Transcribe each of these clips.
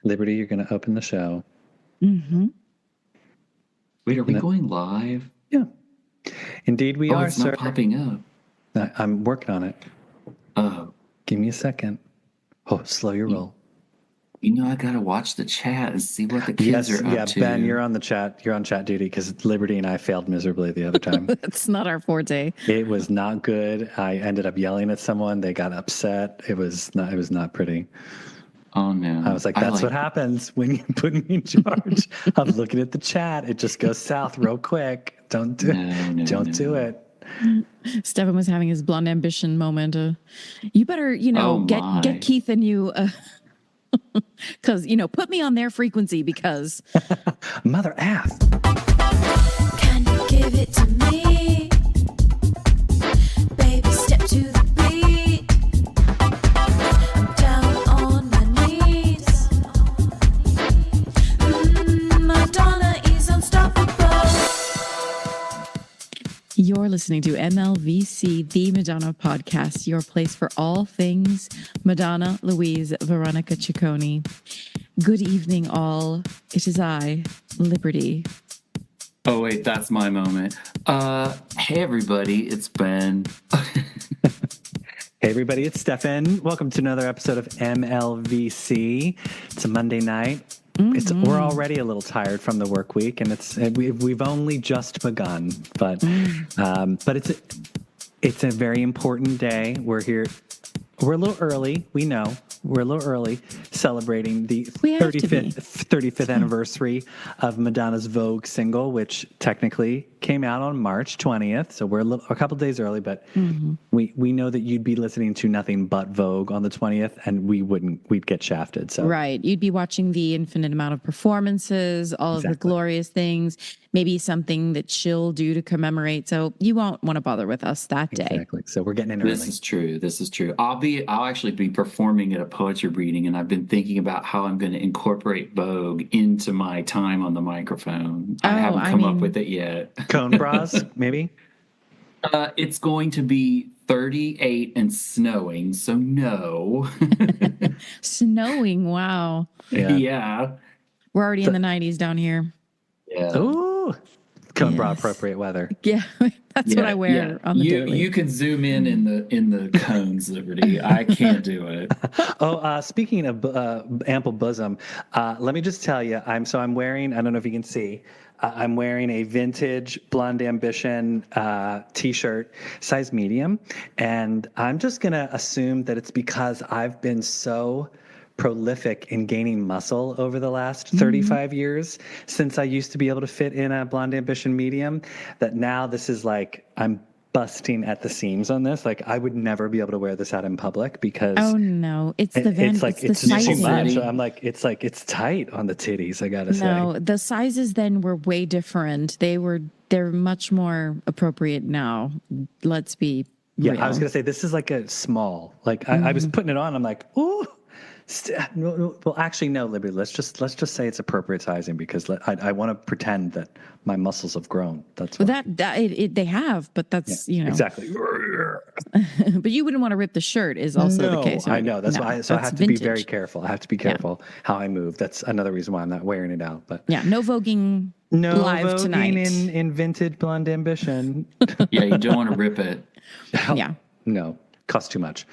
Liberty, you're going to open the show. Mm-hmm. Wait, are we going live? Yeah. Indeed we are, it's sir. not popping up. I'm working on it. Oh. Give me a second. Oh, slow your roll. I gotta watch the chat and see what the kids are up to. Ben, you're on the chat. You're on chat duty because Liberty and I failed miserably the other time. That's not our forte. It was not good. I ended up yelling at someone. They got upset. It was not pretty. Oh no! I was like, "That's what happens when you put me in charge." I'm looking at the chat. It just goes south real quick. Don't do it. Stefan was having his blonde ambition moment. You better, get Keith and you, because put me on their frequency because mother ass. Can you give it to me, baby? Step to the beat. I'm down on my knees. Madonna is unstoppable. You're listening to MLVC, the Madonna podcast, your place for all things Madonna, Louise, Veronica Ciccone. Good evening, all. It is I, Liberty. Oh, wait, that's my moment. Hey, everybody, it's Ben. Hey, everybody, it's Stefan. Welcome to another episode of MLVC. It's a Monday night. Mm-hmm. We're already a little tired from the work week, and we've only just begun. But it's a very important day. We're here. We're a little early. We know we're a little early, celebrating the 35th anniversary of Madonna's Vogue single, which technically came out on March 20th. So we're a couple days early, but we know that you'd be listening to nothing but Vogue on the 20th, and we'd get shafted. So right, you'd be watching the infinite amount of performances, all of the glorious things, maybe something that she'll do to commemorate. So you won't want to bother with us that day. Exactly. So we're getting in early. This is true. I'll actually be performing at a poetry reading, and I've been thinking about how I'm going to incorporate Vogue into my time on the microphone. I haven't come up with it yet. Cone bras, maybe? It's going to be 38 and snowing, so no. Snowing, wow. Yeah. We're already in the 90s down here. Yeah. Ooh. Cone bra appropriate weather. Yeah, that's what I wear on the daily. You can zoom in the cones, Liberty. I can't do it. Speaking of ample bosom, let me just tell you, I'm wearing, I don't know if you can see, I'm wearing a vintage Blonde Ambition t-shirt, size medium, and I'm just going to assume that it's because I've been so prolific in gaining muscle over the last 35 years since I used to be able to fit in a Blonde Ambition medium, that now this is like I'm busting at the seams on this. Like I would never be able to wear this out in public because it's too much. I'm like it's tight on the titties, I gotta say. No, the sizes then were way different. They're much more appropriate now. Let's be real. I was gonna say this is like a small. Like I was putting it on, I'm like, ooh. Well, actually, no, Liberty. Let's just say it's appropriate sizing because I want to pretend that my muscles have grown. That's what. They have, but that's exactly. But you wouldn't want to rip the shirt is also the case. Right? I know that's why. So I have to be very careful. I have to be careful how I move. That's another reason why I'm not wearing it out. But no voguing live tonight. in vintage Blonde Ambition. Yeah, you don't want to rip it. No, costs too much.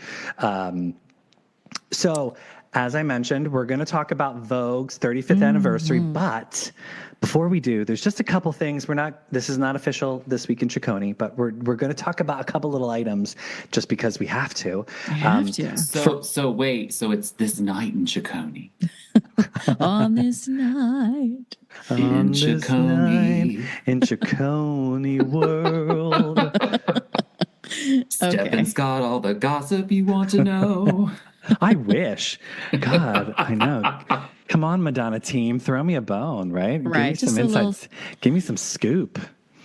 So, as I mentioned, we're going to talk about Vogue's 35th anniversary, but before we do, there's just a couple things. This is not official This Week in Ciccone, but we're going to talk about a couple little items just because we have to. So it's this night in Ciccone. On this night. In Ciccone. In Ciccone world. Stefan's got all the gossip you want to know. I wish. God, I know. Come on, Madonna team, throw me a bone, right? Right. Give me some insights. Give me some scoop.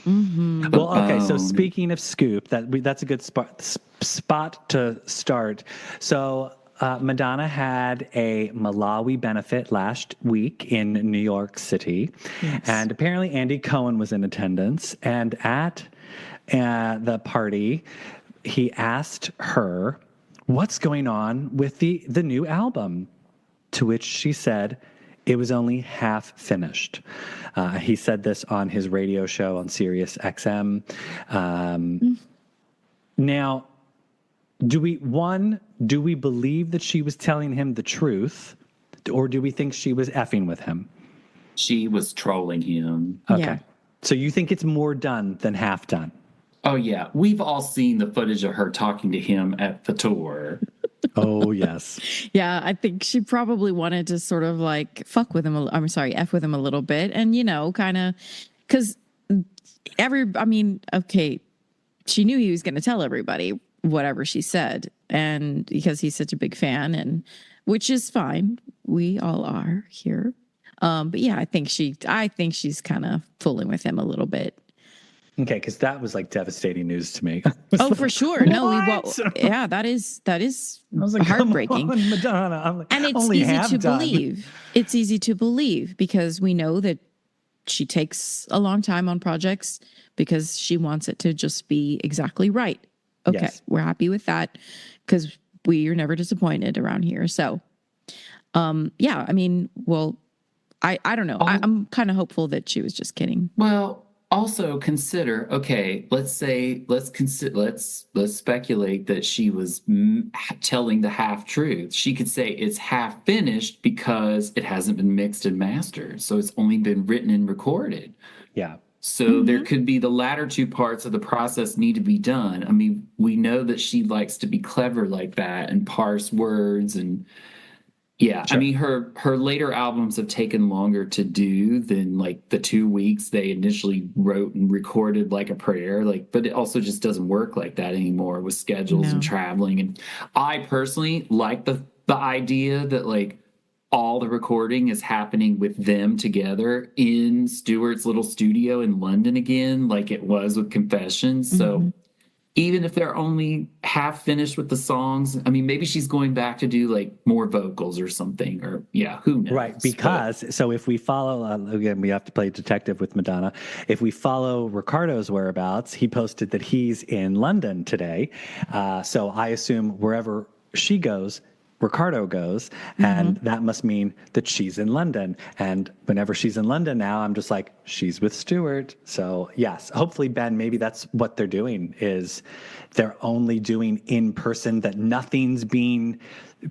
Mm-hmm. Well, okay. So speaking of scoop, that's a good spot to start. So Madonna had a Malawi benefit last week in New York City, and apparently Andy Cohen was in attendance. And at the party, he asked her, what's going on with the new album? To which she said, it was only half finished. He said this on his radio show on Sirius XM. Now, do we believe that she was telling him the truth, or do we think she was effing with him? She was trolling him. Okay. Yeah. So you think it's more done than half done? Oh, yeah. We've all seen the footage of her talking to him at the tour. Oh, yes. Yeah, I think she probably wanted to sort of like F with him a little bit. And, kind of, because okay, she knew he was going to tell everybody whatever she said. And because he's such a big fan, and which is fine. We all are here. But yeah, I think she's kind of fooling with him a little bit. Okay, because that was like devastating news to me. Oh, for sure. No, What? that is I was like, heartbreaking. come on, Madonna. I'm like, And it's only easy half to done. believe. It's easy to believe because we know that she takes a long time on projects because she wants it to just be exactly right. Okay, Yes. We're happy with that because we are never disappointed around here. So, yeah, I mean, well, I don't know. I'm kind of hopeful that she was just kidding. Well, also consider, okay, let's speculate that she was telling the half truth. She could say it's half finished because it hasn't been mixed and mastered. So it's only been written and recorded. Yeah. So there could be the latter two parts of the process need to be done. I mean, we know that she likes to be clever like that and parse words and yeah, Sure. I mean her later albums have taken longer to do than like the 2 weeks they initially wrote and recorded like a prayer. Like, but it also just doesn't work like that anymore with schedules and traveling. And I personally like the idea that like all the recording is happening with them together in Stewart's little studio in London again, like it was with Confessions. So even if they're only half finished with the songs, I mean, maybe she's going back to do like more vocals or something, or yeah, who knows? Right, because so if we follow, again, we have to play detective with Madonna. If we follow Ricardo's whereabouts, he posted that he's in London today. So I assume wherever she goes, Ricardo goes, and that must mean that she's in London. And whenever she's in London now, I'm just like, she's with Stewart. So yes, hopefully, Ben, maybe that's what they're doing is they're only doing in person, that nothing's being,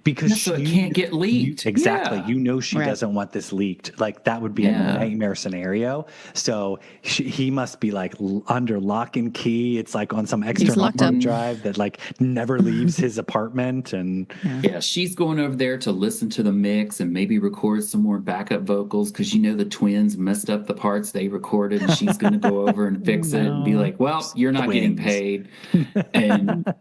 because so it can't get leaked. Exactly. Yeah. You know she Right. doesn't want this leaked. Like that would be a nightmare scenario. So he must be like under lock and key. It's like on some external locked up. hard drive that like never leaves his apartment. And Yeah, she's going over there to listen to the mix and maybe record some more backup vocals because you know the twins messed up the parts they recorded, and she's going to go over and fix it and be like, "Well, you're not getting Twins. paid," and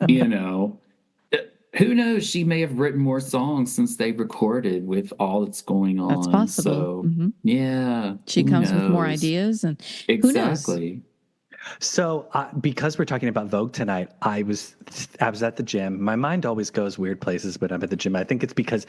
who knows? She may have written more songs since they recorded with all that's going on. That's possible. So, yeah, She who comes with more knows? ideas, and who knows? Exactly. so because we're talking about Vogue tonight, I was at the gym. My mind always goes weird places when I'm at the gym. I think it's because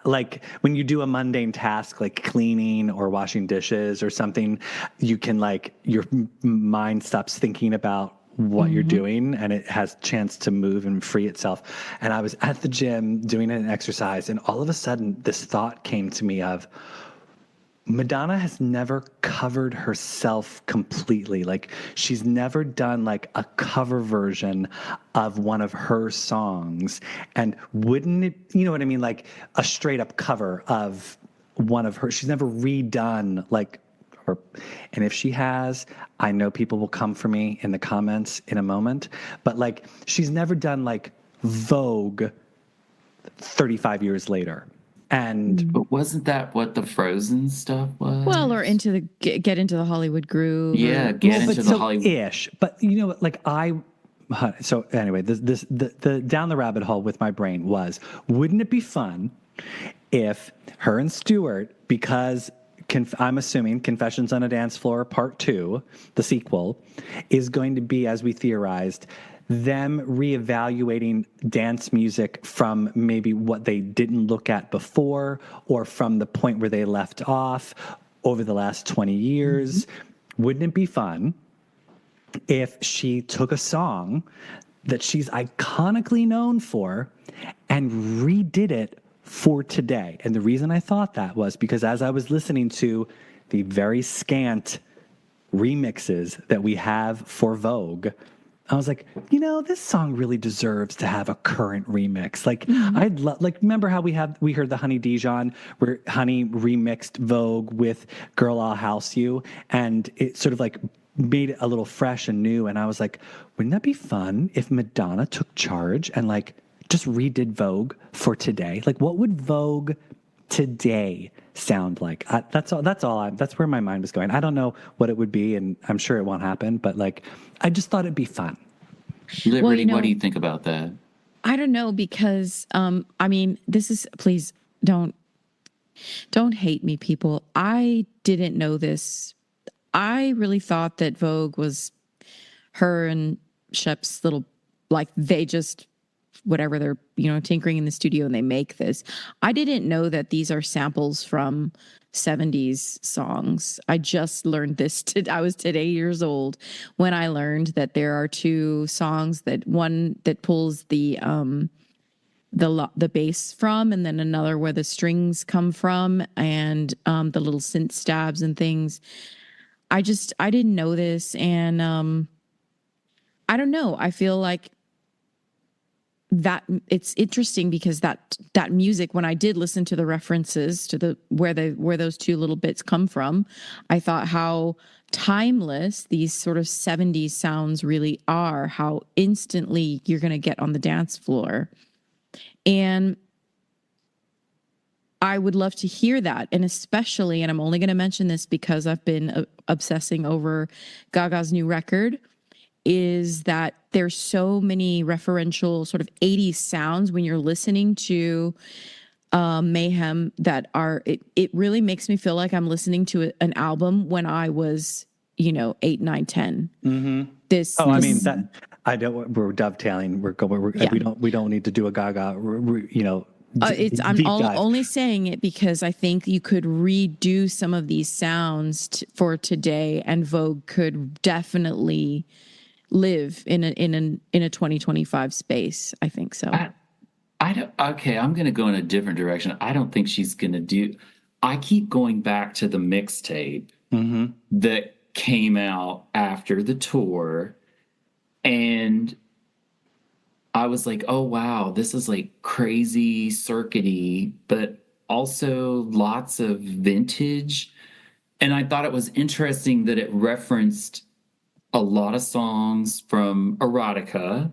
like when you do a mundane task like cleaning or washing dishes or something, you can like your mind stops thinking about what you're doing and it has a chance to move and free itself. And I was at the gym doing an exercise, and all of a sudden this thought came to me of Madonna has never covered herself completely. Like she's never done like a cover version of one of her songs. And wouldn't it, you know what I mean? Like a straight up cover of one of her, she's never redone like her. And if she has, I know people will come for me in the comments in a moment, but like she's never done like Vogue 35 years later. And But wasn't that what the Frozen stuff was? Well, or into the get into the Hollywood groove. yeah, or, get well, into but the so Hollywood. ish. But you know, like so anyway, the down the rabbit hole with my brain was, wouldn't it be fun if her and Stewart, because I'm assuming Confessions on a Dance Floor Part 2, the sequel, is going to be, as we theorized, them reevaluating dance music from maybe what they didn't look at before or from the point where they left off over the last 20 years. Wouldn't it be fun if she took a song that she's iconically known for and redid it for today. And the reason I thought that was because as I was listening to the very scant remixes that we have for Vogue, I was like, this song really deserves to have a current remix. Like, remember how we heard the Honey Dijon, where Honey remixed Vogue with Girl, I'll House You, and it sort of like made it a little fresh and new. And I was like, wouldn't that be fun if Madonna took charge and like just redid Vogue for today? Like, what would Vogue today sound like? That's where my mind was going. I don't know what it would be, and I'm sure it won't happen, but like, I just thought it'd be fun. Liberty, what do you think about that? I don't know, because this is, please don't hate me, people. I didn't know this. I really thought that Vogue was her and Shep's little, like, they just, whatever, they're, tinkering in the studio and they make this. I didn't know that these are samples from 70s songs. I just learned this. I was today years old when I learned that there are two songs, that one that pulls the bass from, and then another where the strings come from, and the little synth stabs and things. I didn't know this, and I don't know. I feel like that it's interesting because that music, when I did listen to the references to where those two little bits come from, I thought how timeless these sort of 70s sounds really are, how instantly you're going to get on the dance floor. And I would love to hear that. And especially, and I'm only going to mention this because I've been obsessing over Gaga's new record, is that there's so many referential sort of 80s sounds when you're listening to Mayhem that it really makes me feel like I'm listening to an album when I was, 8, 9, 10. Mm-hmm. We're dovetailing. We don't need to do a Gaga, I'm only saying it because I think you could redo some of these sounds for today, and Vogue could definitely live in a 2025 space. I think so. Okay, I'm going to go in a different direction. I don't think she's going to do. I keep going back to the mixtape that came out after the tour, and I was like, oh wow, this is like crazy circuity, but also lots of vintage. And I thought it was interesting that it referenced a lot of songs from Erotica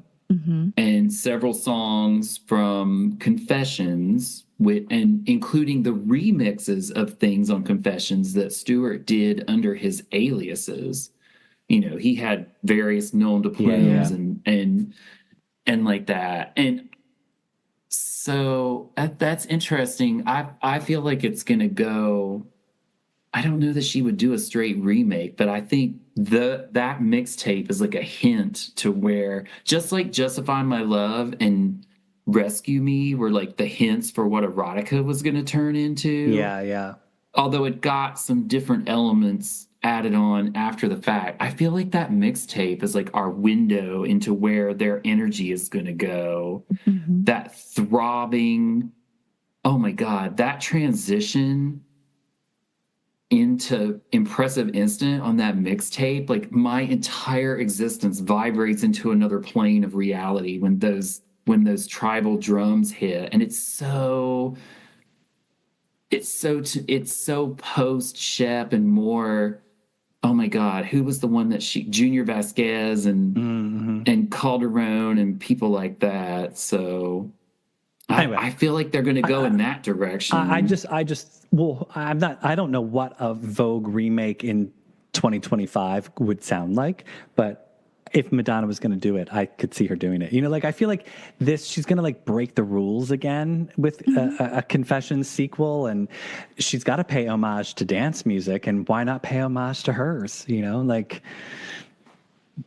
and several songs from Confessions, and including the remixes of things on Confessions that Stewart did under his aliases. He had various known to plumes and like that. And so that's interesting. I feel like it's going to go. I don't know that she would do a straight remake, but I think that mixtape is like a hint to where, just like Justify My Love and Rescue Me were like the hints for what Erotica was going to turn into. Yeah. Although it got some different elements added on after the fact. I feel like that mixtape is like our window into where their energy is going to go. That throbbing, oh my God, that transition into Impressive Instant on that mixtape, like my entire existence vibrates into another plane of reality when those tribal drums hit. And it's so post Shep and more. Oh my God, who was the one that Junior Vasquez and Calderon and people like that. So anyway, I feel like they're going to go in that direction. I don't know what a Vogue remake in 2025 would sound like, but if Madonna was going to do it, I could see her doing it. I feel like she's going to like break the rules again with a Confessions sequel, and she's got to pay homage to dance music, and why not pay homage to hers? I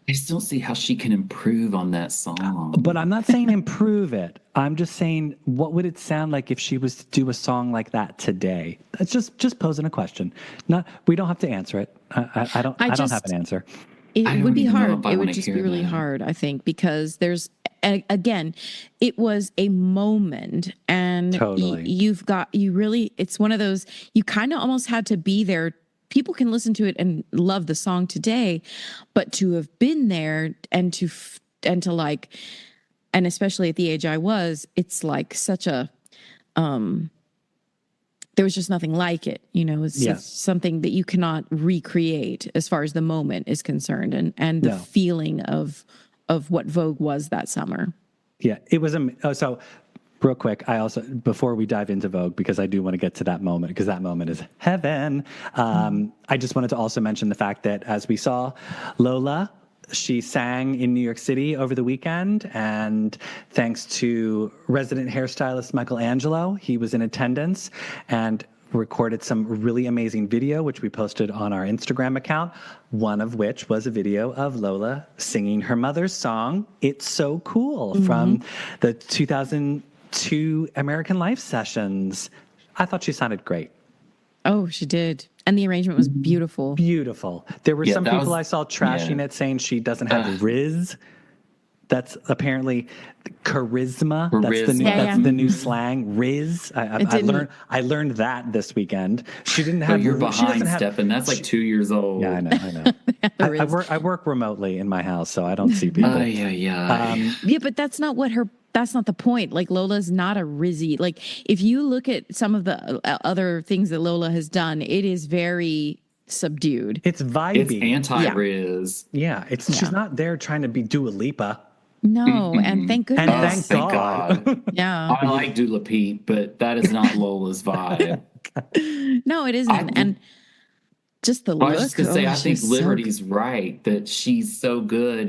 just don't see how she can improve on that song. But I'm not saying improve it. I'm just saying, what would it sound like if she was to do a song like that today? That's just posing a question. We don't have to answer it. I don't have an answer. It I would don't be even know hard. if I It want would to just be hear really that. hard, I think, because again, it was a moment, and Totally. it's one of those, you kind of almost had to be there. People can listen to it and love the song today, but to have been there and to like, and especially at the age I was, it's like such a, there was just nothing like it. It's Yeah. something that you cannot recreate as far as the moment is concerned, and the No. feeling of what Vogue was that summer. Yeah, it was. So, real quick, I also, before we dive into Vogue, because I do want to get to that moment, because that moment is heaven. I just wanted to also mention the fact that as we saw Lola, she sang in New York City over the weekend, and thanks to resident hairstylist Michelangelo, he was in attendance and recorded some really amazing video, which we posted on our Instagram account, one of which was a video of Lola singing her mother's song, It's So Cool, from the 2002 American Life sessions. I thought she sounded great. Oh, she did. And the arrangement was beautiful. Beautiful. There were some that people was- I saw trashing yeah. it, saying she doesn't have riz. That's apparently charisma. That's the new. Charisma. That's the new slang. Riz. I learned that this weekend. She didn't have. Oh, you're she behind, doesn't have. Stefan. That's like 2 years old. Yeah, I know. I work remotely in my house, so I don't see people. Yeah. Yeah, but that's not the point. Like, Lola's not a rizzy. Like, if you look at some of the other things that Lola has done, it is very subdued. It's vibey. It's anti-Riz. Yeah, she's not there trying to be Dua Lipa. No, and thank goodness. And thank God. Yeah. I like Dula Pete, but that is not Lola's vibe. No, it isn't. And just the look. I was just gonna say, I think she's Liberty's right that she's so good,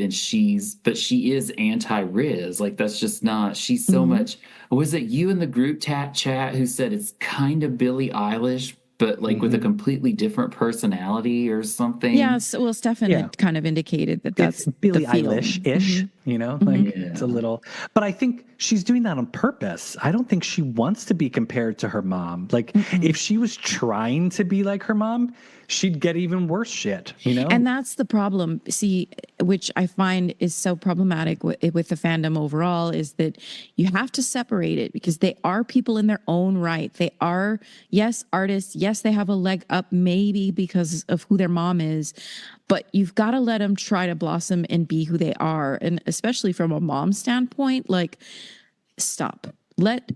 but she is anti-Riz. Like, that's just not. She's so much. Was it you in the group chat who said it's kind of Billie Eilish, but like with a completely different personality or something? Yes. Well, Stefan had kind of indicated that that's it's Billie the feeling. Eilish-ish, it's a little, but I think she's doing that on purpose. I don't think she wants to be compared to her mom. Like, if she was trying to be like her mom, she'd get even worse shit, And that's the problem, see, which I find is so problematic with the fandom overall, is that you have to separate it, because they are people in their own right. They are, yes, artists. Yes, they have a leg up maybe because of who their mom is, but you've got to let them try to blossom and be who they are. And especially from a mom standpoint, like, stop. Let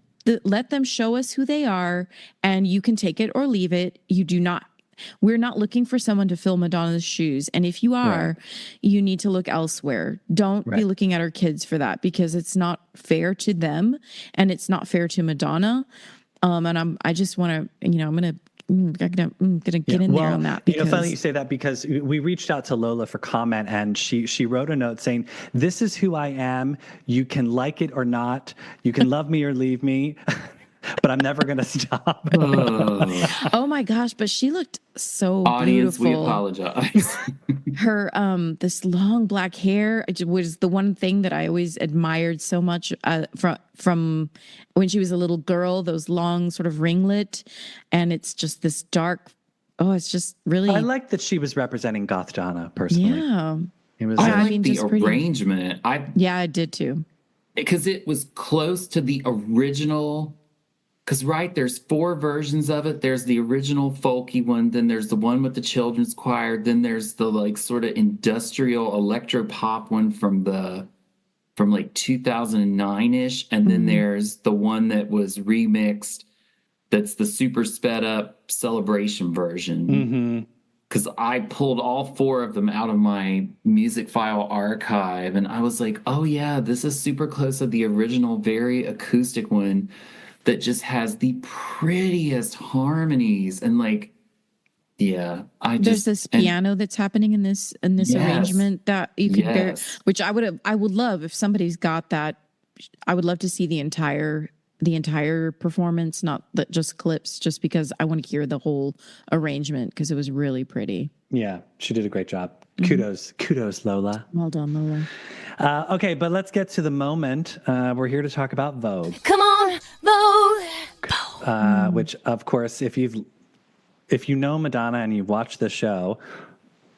them show us who they are, and you can take it or leave it. We're not looking for someone to fill Madonna's shoes. And if you are, you need to look elsewhere. Don't be looking at our kids for that, because it's not fair to them, and it's not fair to Madonna. And I just want to, I'm gonna get in there on that. Because funny you say that, because we reached out to Lola for comment, and she wrote a note saying, "This is who I am. You can like it or not. You can love me or leave me." But I'm never going to stop. Oh my gosh, but she looked so Audience, beautiful. we apologize. Her this long black hair was the one thing that I always admired so much from when she was a little girl, those long sort of ringlet, and it's just this dark, it's just really. I like that she was representing Goth Donna personally. Yeah. It was I like the just pretty. arrangement. I did too. Because it was close to the original. Because, there's 4 versions of it. There's the original folky one. Then there's the one with the children's choir. Then there's the like sort of industrial electro pop one from like 2009-ish. And then there's the one that was remixed. That's the super sped up celebration version. Because I pulled all 4 of them out of my music file archive. And I was like, oh yeah, this is super close to the original, very acoustic one that just has the prettiest harmonies. And like, there's this piano that's happening in this arrangement that you could bear, which I would love if somebody's got that. I would love to see the entire performance, not just clips, just because I want to hear the whole arrangement, because it was really pretty. Yeah, she did a great job. Kudos, Lola. Well done, Lola. Okay, but let's get to the moment. We're here to talk about Vogue. Come on, Vogue. Which, of course, if you know Madonna and you watch the show,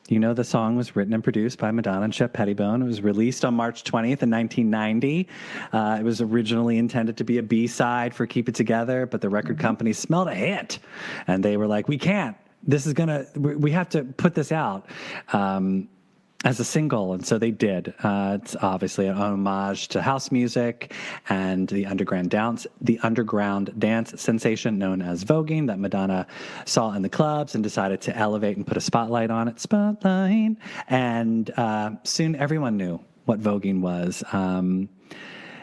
You know, the song was written and produced by Madonna and Shep Pettibone. It was released on March 20th in 1990. It was originally intended to be a B-side for Keep It Together, but the record company smelled a hit, and they were like, we can't. We have to put this out as a single, and so they did. It's obviously an homage to house music and the underground dance sensation known as voguing that Madonna saw in the clubs and decided to elevate and put a spotlight on it. Spotlight, and soon everyone knew what voguing was.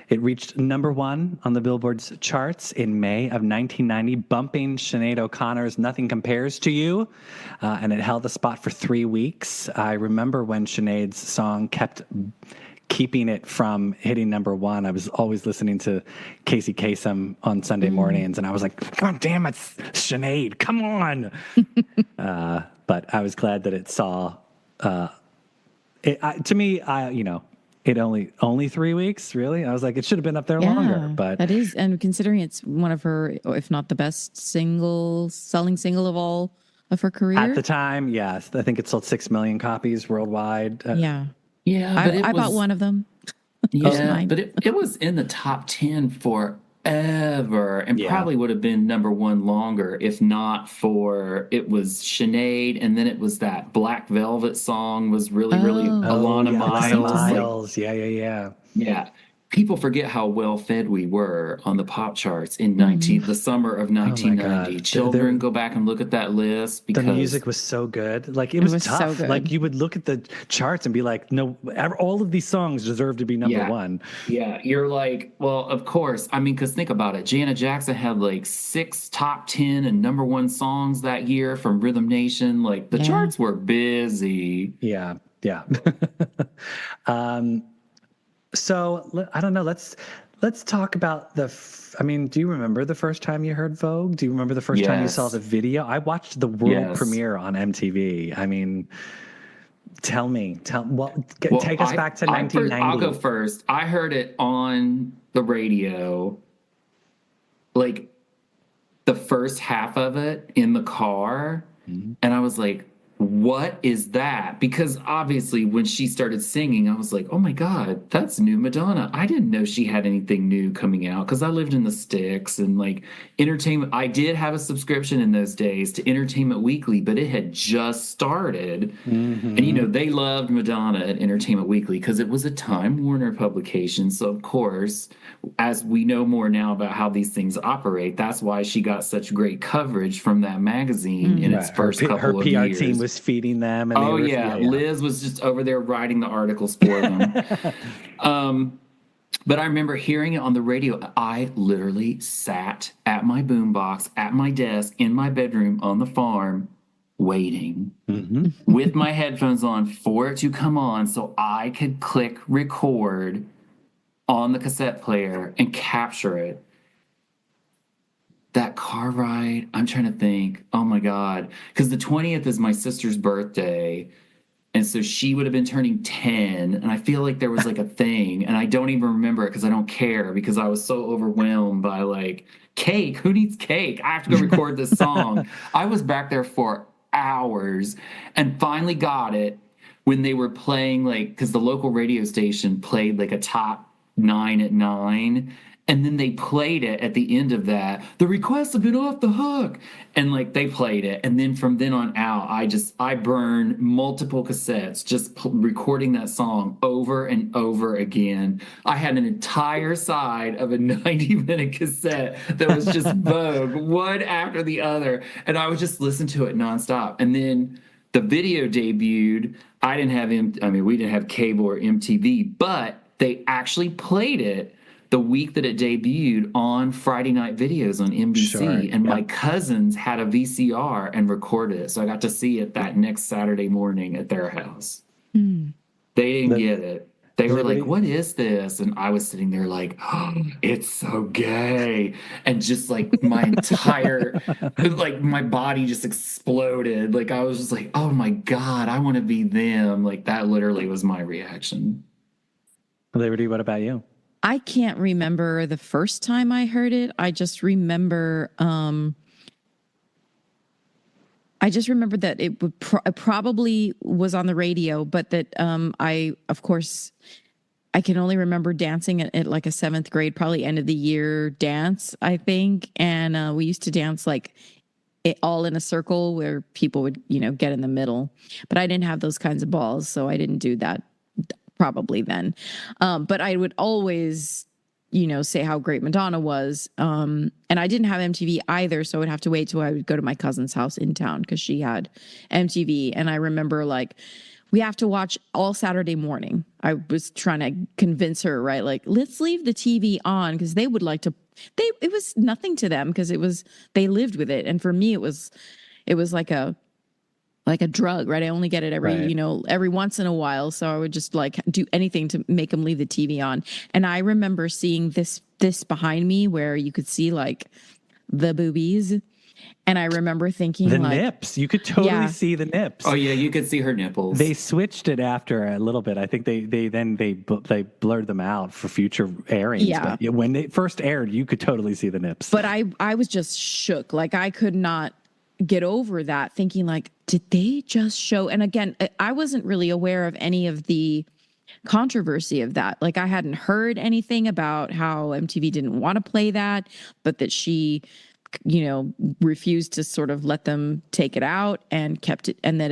It reached number 1 on the Billboard's charts in May of 1990, bumping Sinead O'Connor's Nothing Compares to You, and it held the spot for 3 weeks. I remember when Sinead's song kept keeping it from hitting number 1. I was always listening to Casey Kasem on Sunday mornings, and I was like, God damn it, Sinead, come on. But I was glad that it saw, it only 3 weeks, really? I was like, it should have been up there longer. But that is, and considering it's one of her, if not the best selling single of all of her career. At the time, yes. I think it sold 6 million copies worldwide. Yeah. But I bought one of them. Yeah, but it was in the top 10 forever, and probably would have been number 1 longer if not for it was Sinead, and then it was that Black Velvet song was really Alana Miles. Yeah. People forget how well fed we were on the pop charts in the summer of 1990. Children, go back and look at that list because the music was so good. Like it was tough. So good. Like you would look at the charts and be like, no, all of these songs deserve to be number 1. Yeah, you're like, well, of course. I mean, because think about it. Janet Jackson had like 6 top 10 and number 1 songs that year from Rhythm Nation. Like the charts were busy. Yeah. So I don't know. Let's talk about do you remember the first time you heard Vogue? Do you remember the first time you saw the video? I watched the world premiere on MTV. I mean, take us back to 1990. I'll go first. I heard it on the radio, like the first half of it in the car, and I was like, what is that? Because obviously when she started singing, I was like, oh my God, that's new Madonna. I didn't know she had anything new coming out because I lived in the sticks and like entertainment. I did have a subscription in those days to Entertainment Weekly, but it had just started. And, they loved Madonna at Entertainment Weekly because it was a Time Warner publication. So, of course, as we know more now about how these things operate, that's why she got such great coverage from that magazine in its first couple of years. PR team was feeding them. And Liz was just over there writing the articles for them. But I remember hearing it on the radio. I literally sat at my boombox, at my desk, in my bedroom on the farm, waiting with my headphones on for it to come on so I could click record on the cassette player and capture it. That car ride, I'm trying to think. Oh my God. Because the 20th is my sister's birthday. And so she would have been turning 10. And I feel like there was like a thing. And I don't even remember it because I don't care because I was so overwhelmed by like, cake. Who needs cake? I have to go record this song. I was back there for hours and finally got it when they were playing like, because the local radio station played like a top 9 at 9. And then they played it at the end of that. The requests have been off the hook. And like they played it. And then from then on out, I burned multiple cassettes just recording that song over and over again. I had an entire side of a 90-minute cassette that was just Vogue, one after the other. And I would just listen to it nonstop. And then the video debuted. We didn't have cable or MTV, but they actually played it the week that it debuted on Friday night videos on NBC. And my cousins had a VCR and recorded it. So I got to see it that next Saturday morning at their house. They didn't get it. They were like, what is this? And I was sitting there like, oh, it's so gay. And just like my entire, like my body just exploded. Like I was just like, oh my God, I want to be them. Like that literally was my reaction. Liberty, what about you? I can't remember the first time I heard it. I just remember I I just remember that it would it probably was on the radio, but that of course, I can only remember dancing at like a 7th grade, probably end of the year dance, I think. And we used to dance like all in a circle where people would, get in the middle. But I didn't have those kinds of balls, so I didn't do that probably then. But I would always, say how great Madonna was. And I didn't have MTV either, so I would have to wait till I would go to my cousin's house in town because she had MTV. And I remember like, we have to watch all Saturday morning. I was trying to convince her, right? Like, let's leave the TV on because they would like to, it was nothing to them because they lived with it. And for me, it was like a drug, right? I only get it every once in a while. So I would just like do anything to make them leave the TV on. And I remember seeing this behind me where you could see like the boobies. And I remember thinking the like, nips. You could totally see the nips. Oh yeah, you could see her nipples. They switched it after a little bit. I think they blurred them out for future airings. Yeah. But when they first aired, you could totally see the nips. But I was just shook. Like I could not get over that, thinking like, did they just show? And again, I wasn't really aware of any of the controversy of that. Like I hadn't heard anything about how MTV didn't want to play that, but that she refused to sort of let them take it out and kept it, and that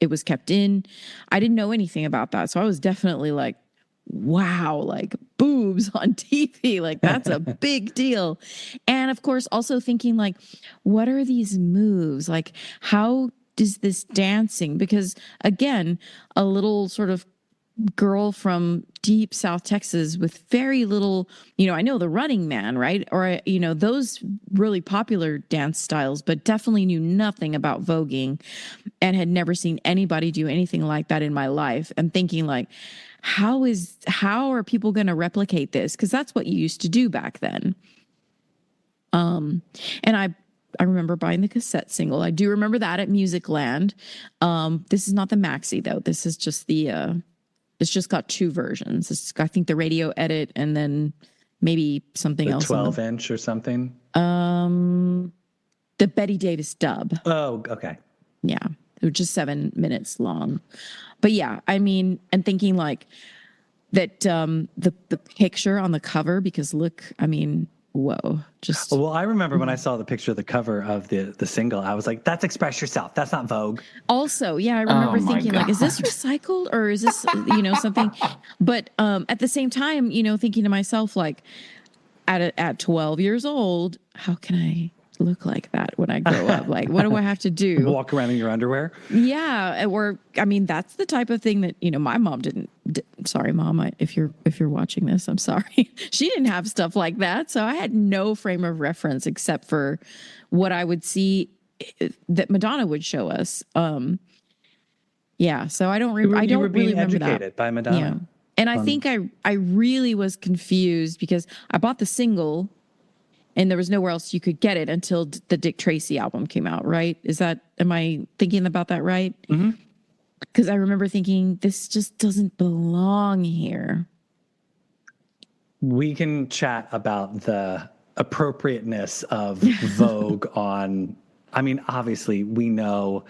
it was kept in. I didn't know anything about that. So I was definitely like, wow, like boobs on TV, like that's a big deal. And of course, also thinking like, what are these moves? Like, how does this dancing? Because again, a little sort of girl from deep South Texas with very little, I know the Running Man, right? Or, those really popular dance styles, but definitely knew nothing about voguing and had never seen anybody do anything like that in my life. And thinking like, how are people going to replicate this? Because that's what you used to do back then. And I remember buying the cassette single. I do remember that at Musicland. This is not the maxi though. This is just it's just got 2 versions. I think the radio edit and then maybe something else. 12-inch or something? The Betty Davis dub. Oh, okay. Yeah. It was just 7 minutes long. But yeah, I mean, and thinking like that the picture on the cover, because look, I mean, whoa, just. Well, I remember when I saw the picture of the cover of the single, I was like, that's Express Yourself. That's not Vogue. Also, yeah, I remember thinking like, is this recycled or is this, something? But at the same time, thinking to myself, like at 12 years old, how can I look like that when I grow up? Like, what do I have to do? Walk around in your underwear? Yeah. Or, I mean, that's the type of thing that, my mom sorry, Mom, if you're watching this, I'm sorry. She didn't have stuff like that. So I had no frame of reference except for what I would see that Madonna would show us. Yeah. So I don't You were really being remember educated that. by Madonna. Yeah. And I think I really was confused because I bought the single and there was nowhere else you could get it until the Dick Tracy album came out, right? Am I thinking about that right? Mm-hmm. Because I remember thinking, this just doesn't belong here. We can chat about the appropriateness of Vogue on, I mean, obviously we know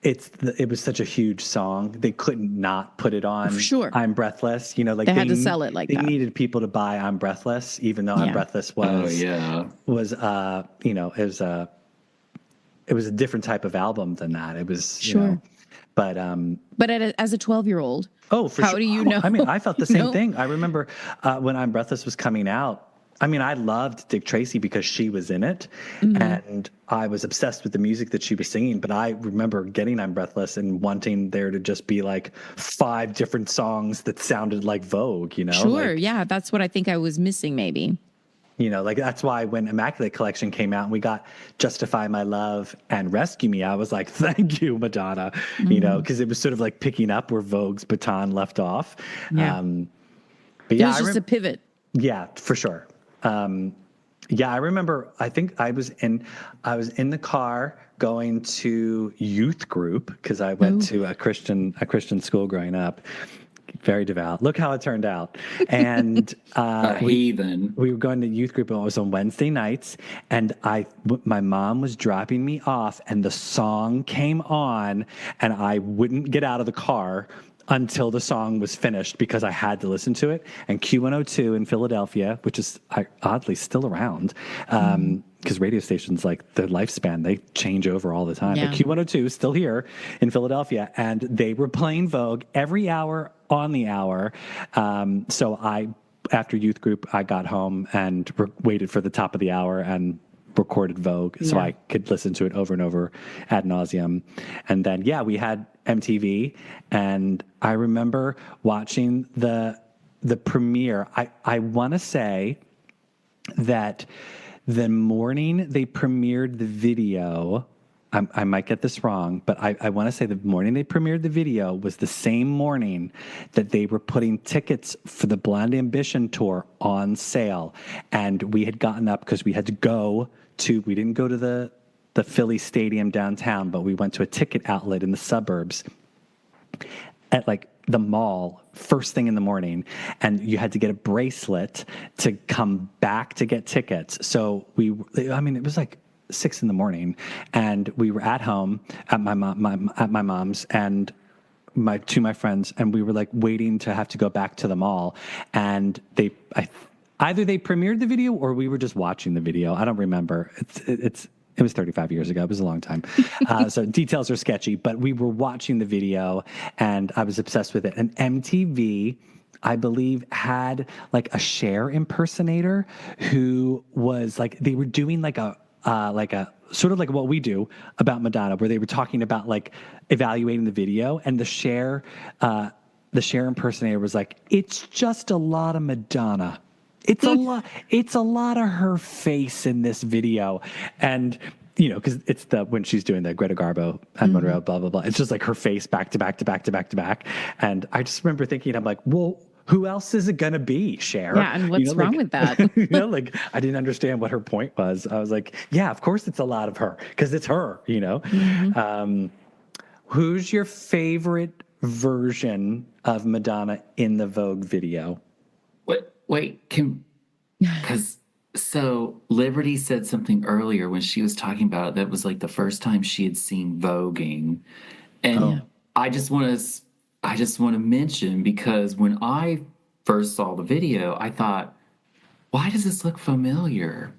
it was such a huge song. They couldn't not put it on. For sure. I'm Breathless. They had to sell it like they that. They needed people to buy I'm Breathless, even though I'm Breathless was, it was a different type of album than that. It was, but as a 12-year-old, how do you know? I mean, I felt the same thing. I remember when I'm Breathless was coming out. I mean, I loved Dick Tracy because she was in it, and I was obsessed with the music that she was singing. But I remember getting I'm Breathless and wanting there to just be like 5 different songs that sounded like Vogue. Sure, yeah, that's what I think I was missing, maybe. Like that's why when Immaculate Collection came out and we got Justify My Love and Rescue Me, I was like, thank you, Madonna, because it was sort of like picking up where Vogue's baton left off. Yeah. But yeah, it was just a pivot. Yeah, for sure. I remember, I think I was in the car going to youth group because I went to a Christian school growing up. Very devout. Look how it turned out. And Heathen. we were going to youth group, and it was on Wednesday nights, and my mom was dropping me off, and the song came on, and I wouldn't get out of the car until the song was finished because I had to listen to it. And Q102 in Philadelphia, which is oddly still around, because radio stations, like their lifespan, they change over all the time. Yeah. But Q102 is still here in Philadelphia, and they were playing Vogue every hour on the hour. So after youth group, I got home and waited for the top of the hour and recorded Vogue so I could listen to it over and over ad nauseum. And then, we had MTV, and I remember watching the premiere. I want to say that the morning they premiered the video, I might get this wrong, but I want to say the morning they premiered the video was the same morning that they were putting tickets for the Blonde Ambition tour on sale. And we had gotten up because we had to go we didn't go to the Philly Stadium downtown, but we went to a ticket outlet in the suburbs at like the mall first thing in the morning, and you had to get a bracelet to come back to get tickets. So it was like 6 a.m, and we were at home at my mom's, and my friends, and we were like waiting to have to go back to the mall, and either they premiered the video or we were just watching the video. I don't remember. It was 35 years ago. It was a long time. So details are sketchy, but we were watching the video and I was obsessed with it. And MTV, I believe, had like a Cher impersonator who was like, they were doing like a sort of like what we do about Madonna, where they were talking about like evaluating the video, and the Cher impersonator was like, "It's just a lot of Madonna. It's a lot of her face in this video." And, because it's when she's doing the Greta Garbo and Monroe, blah, blah, blah. It's just like her face back to back to back to back to back. And I just remember thinking, I'm like, well, who else is it going to be, Cher? Yeah, and what's wrong with that? I didn't understand what her point was. I was like, yeah, of course it's a lot of her because it's her, Who's your favorite version of Madonna in the Vogue video? Wait, because so Liberty said something earlier when she was talking about it that was like the first time she had seen voguing, and I just want to mention, because when I first saw the video, I thought, why does this look familiar?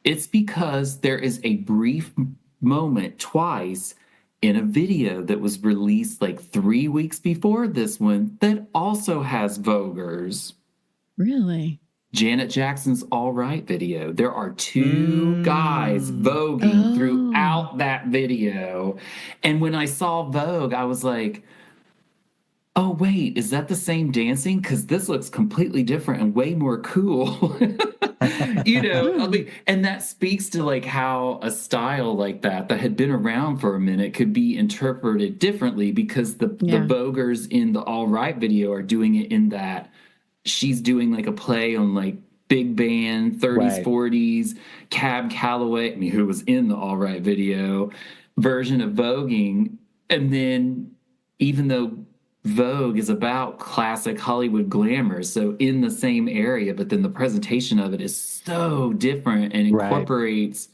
It's because there is a brief moment twice in a video that was released like 3 weeks before this one that also has voguers. Really? Janet Jackson's All Right video. There are two guys voguing throughout that video. And when I saw Vogue, I was like, oh, wait, is that the same dancing? Because this looks completely different and way more cool. And that speaks to like how a style like that had been around for a minute could be interpreted differently, because the voguers in the All Right video are doing it in that she's doing like a play on like big band, 30s, 40s, Cab Calloway, who was in the All Right video, version of voguing. And then even though Vogue is about classic Hollywood glamour, so in the same area, but then the presentation of it is so different and incorporates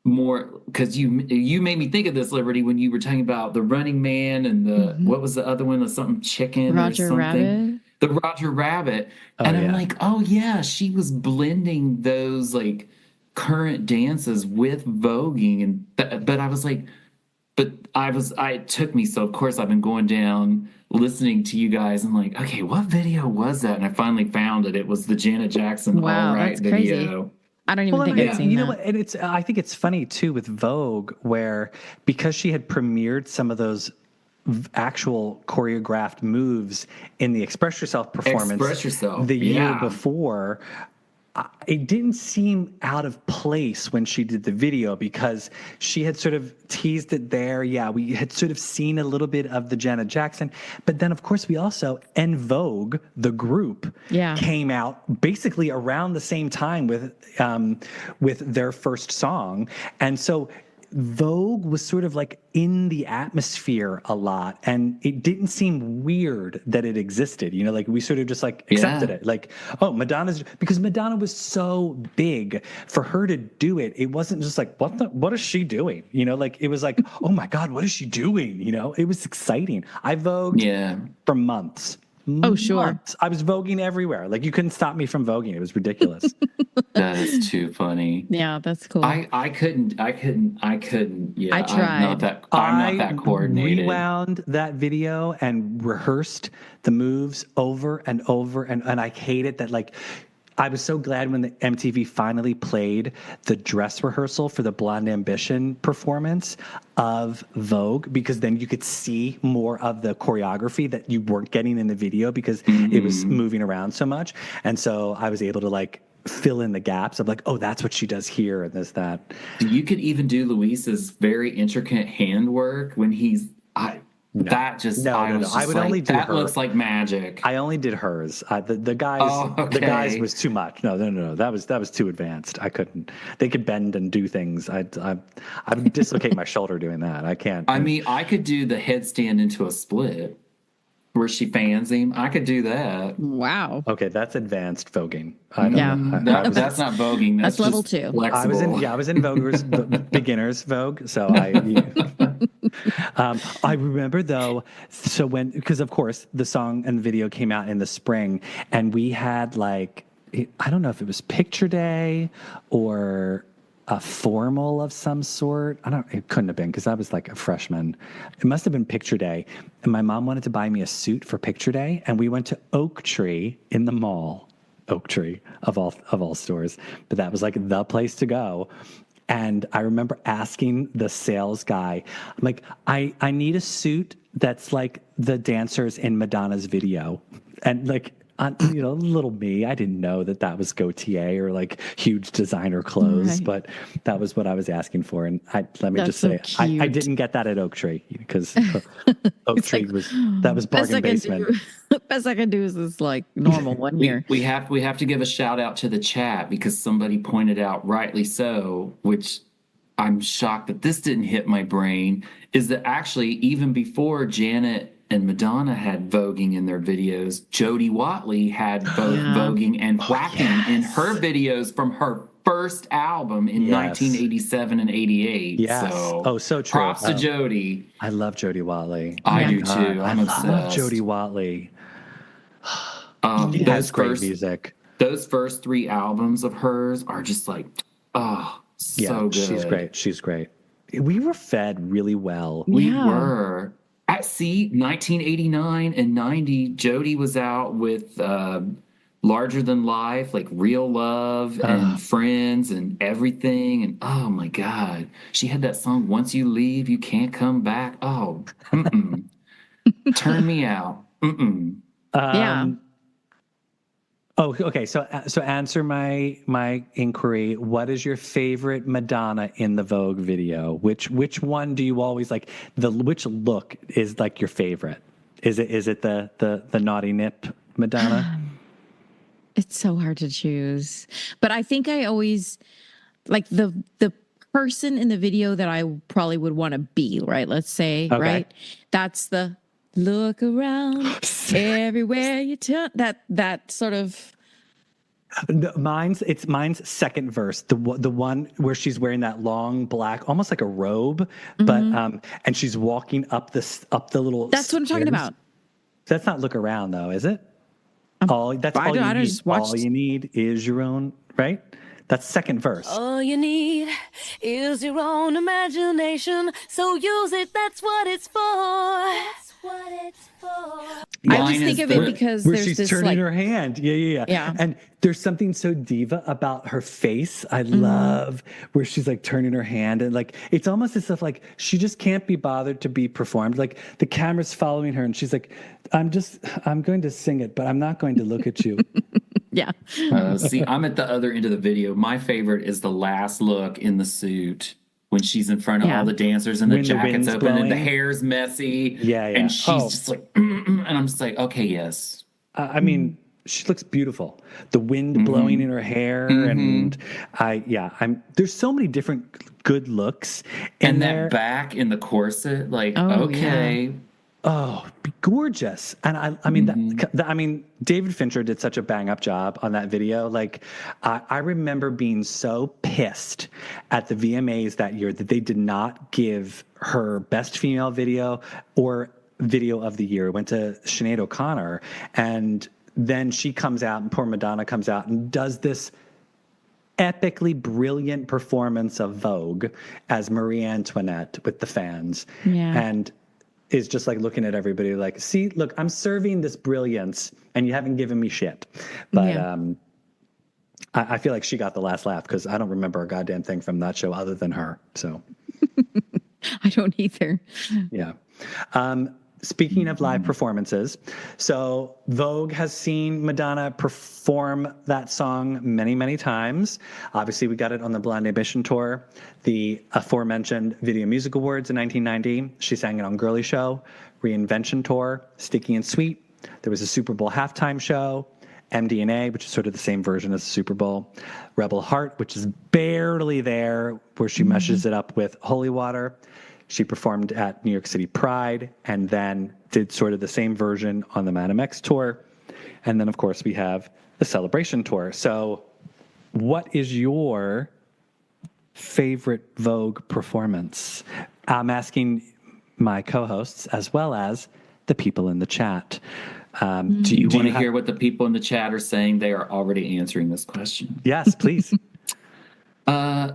more, because you made me think of this, Liberty, when you were talking about the Running Man and the what was the other one, the something chicken Roger or something? Rabbit. The Roger Rabbit. And I'm like, oh yeah, she was blending those like current dances with voguing, and but I was like, it took me, so of course I've been going down listening to you guys and like, okay, what video was that? And I finally found it. It was the Janet Jackson All Right that's video. Crazy. I don't even think I've seen that. You know what? And I think it's funny too with Vogue, where because she had premiered some of those actual choreographed moves in the Express Yourself performance the year before, it didn't seem out of place when she did the video, because she had sort of teased it there. Yeah, we had sort of seen a little bit of the Janet Jackson, but then of course we also, En Vogue, the group, came out basically around the same time with their first song. And so Vogue was sort of like in the atmosphere a lot, and it didn't seem weird that it existed. You know, like we sort of just like accepted it. Like, oh, because Madonna was so big, for her to do it, it wasn't just like, what is she doing? You know, like it was like, oh my God, what is she doing? You know, it was exciting. I vogued for months. Oh, sure. Months. I was voguing everywhere. Like you couldn't stop me from voguing. It was ridiculous. That is too funny. Yeah, that's cool. I couldn't. Yeah, I tried. I'm not that coordinated. I rewound that video and rehearsed the moves over and over, and I hate it that like. I was so glad when the MTV finally played the dress rehearsal for the Blonde Ambition performance of Vogue, because then you could see more of the choreography that you weren't getting in the video because it was moving around so much. And so I was able to like fill in the gaps of like, oh, that's what she does here and this, that. You could even do Luis's very intricate handwork when he's that just No. I would only do that her. looks like magic. I only did hers. The guys was too much. No. That was too advanced. I couldn't. They could bend and do things. I would dislocate my shoulder doing that. I can't. I mean, I could do the headstand into a split where she fans him. I could do that. Wow. Okay, that's advanced voguing. That's not voguing. That's level just 2. Flexible. I was in Vogue's beginners Vogue. So I remember though. So because of course the song and the video came out in the spring, and we had like, I don't know if it was picture day or a formal of some sort. It couldn't have been because I was like a freshman. It must have been picture day. And my mom wanted to buy me a suit for picture day. And we went to Oak Tree in the mall, Oak Tree of all stores. But that was like the place to go. And I remember asking the sales guy, I'm like, I need a suit that's like the dancers in Madonna's video. And like, little me, I didn't know that was Gautier or like huge designer clothes, but that was what I was asking for. And let me just say, I didn't get that at Oak Tree because Oak Tree was bargain basement. Best I can do is this like normal one here. We have to give a shout out to the chat because somebody pointed out, rightly so, which I'm shocked that this didn't hit my brain, is that actually even before Janet and Madonna had voguing in their videos, Jodie Watley had voguing and whacking in her videos from her first album in 1987 and 88. Yes. So true. Props to Jodie. I love Jodie Watley. I do too. I'm obsessed. I love Jodie Watley. She has great music. Those first 3 albums of hers are just like, so good. She's great. We were fed really well. We were. At 1989 and 90, Jodie was out with Larger Than Life, like Real Love and Friends and everything. And oh my God, she had that song, Once You Leave, You Can't Come Back. Oh, turn me out. Oh, okay. So answer my inquiry. What is your favorite Madonna in the Vogue video? Which one do you always like? Which look is like your favorite? Is it the naughty nip Madonna? It's so hard to choose, but I think I always like the person in the video that I probably would want to be. Right? Let's say right. That's the. Look around everywhere you turn. That sort of. Mine's second verse. The one where she's wearing that long black, almost like a robe, but and she's walking up the little. That's what I'm talking about. That's not look around though, is it? All you need is your own, right? That's second verse. All you need is your own imagination, so use it. That's what it's for. That's what it's for. I always think of it because where there's she's this turning her hand. Yeah. And there's something so diva about her face. I love where she's like turning her hand, and like it's almost as if like she just can't be bothered to be performed. Like the camera's following her, and she's like, I'm going to sing it, but I'm not going to look at you. Yeah. See, I'm at the other end of the video. My favorite is the last look in the suit when she's in front of all the dancers and the jacket's open blowing. And the hair's messy. Yeah. And she's just like, and I'm just like, okay, yes. I mean, she looks beautiful. The wind blowing in her hair, and there's so many different good looks in and there. that back in the corset, like Gorgeous. And I mean, David Fincher did such a bang up job on that video. Like, I remember being so pissed at the VMAs that year that they did not give her Best Female Video or Video of the Year. It went to Sinead O'Connor, and then she comes out, and poor Madonna comes out and does this epically brilliant performance of Vogue as Marie Antoinette with the fans. Yeah. And is just like looking at everybody like, see, look, I'm serving this brilliance and you haven't given me shit. But I feel like she got the last laugh because I don't remember a goddamn thing from that show other than her. So I don't either. Yeah. Speaking of live performances, so Vogue has seen Madonna perform that song many, many times. Obviously, we got it on the Blonde Ambition tour, the aforementioned Video Music Awards in 1990. She sang it on Girly Show, Reinvention Tour, Sticky and Sweet. There was a Super Bowl halftime show, MDNA, which is sort of the same version as the Super Bowl, Rebel Heart, which is barely there, where she meshes it up with Holy Water. She performed at New York City Pride and then did sort of the same version on the Madame X tour. And then, of course, we have the Celebration tour. So what is your favorite Vogue performance? I'm asking my co-hosts as well as the people in the chat. Do you want to hear what the people in the chat are saying? They are already answering this question. Yes, please.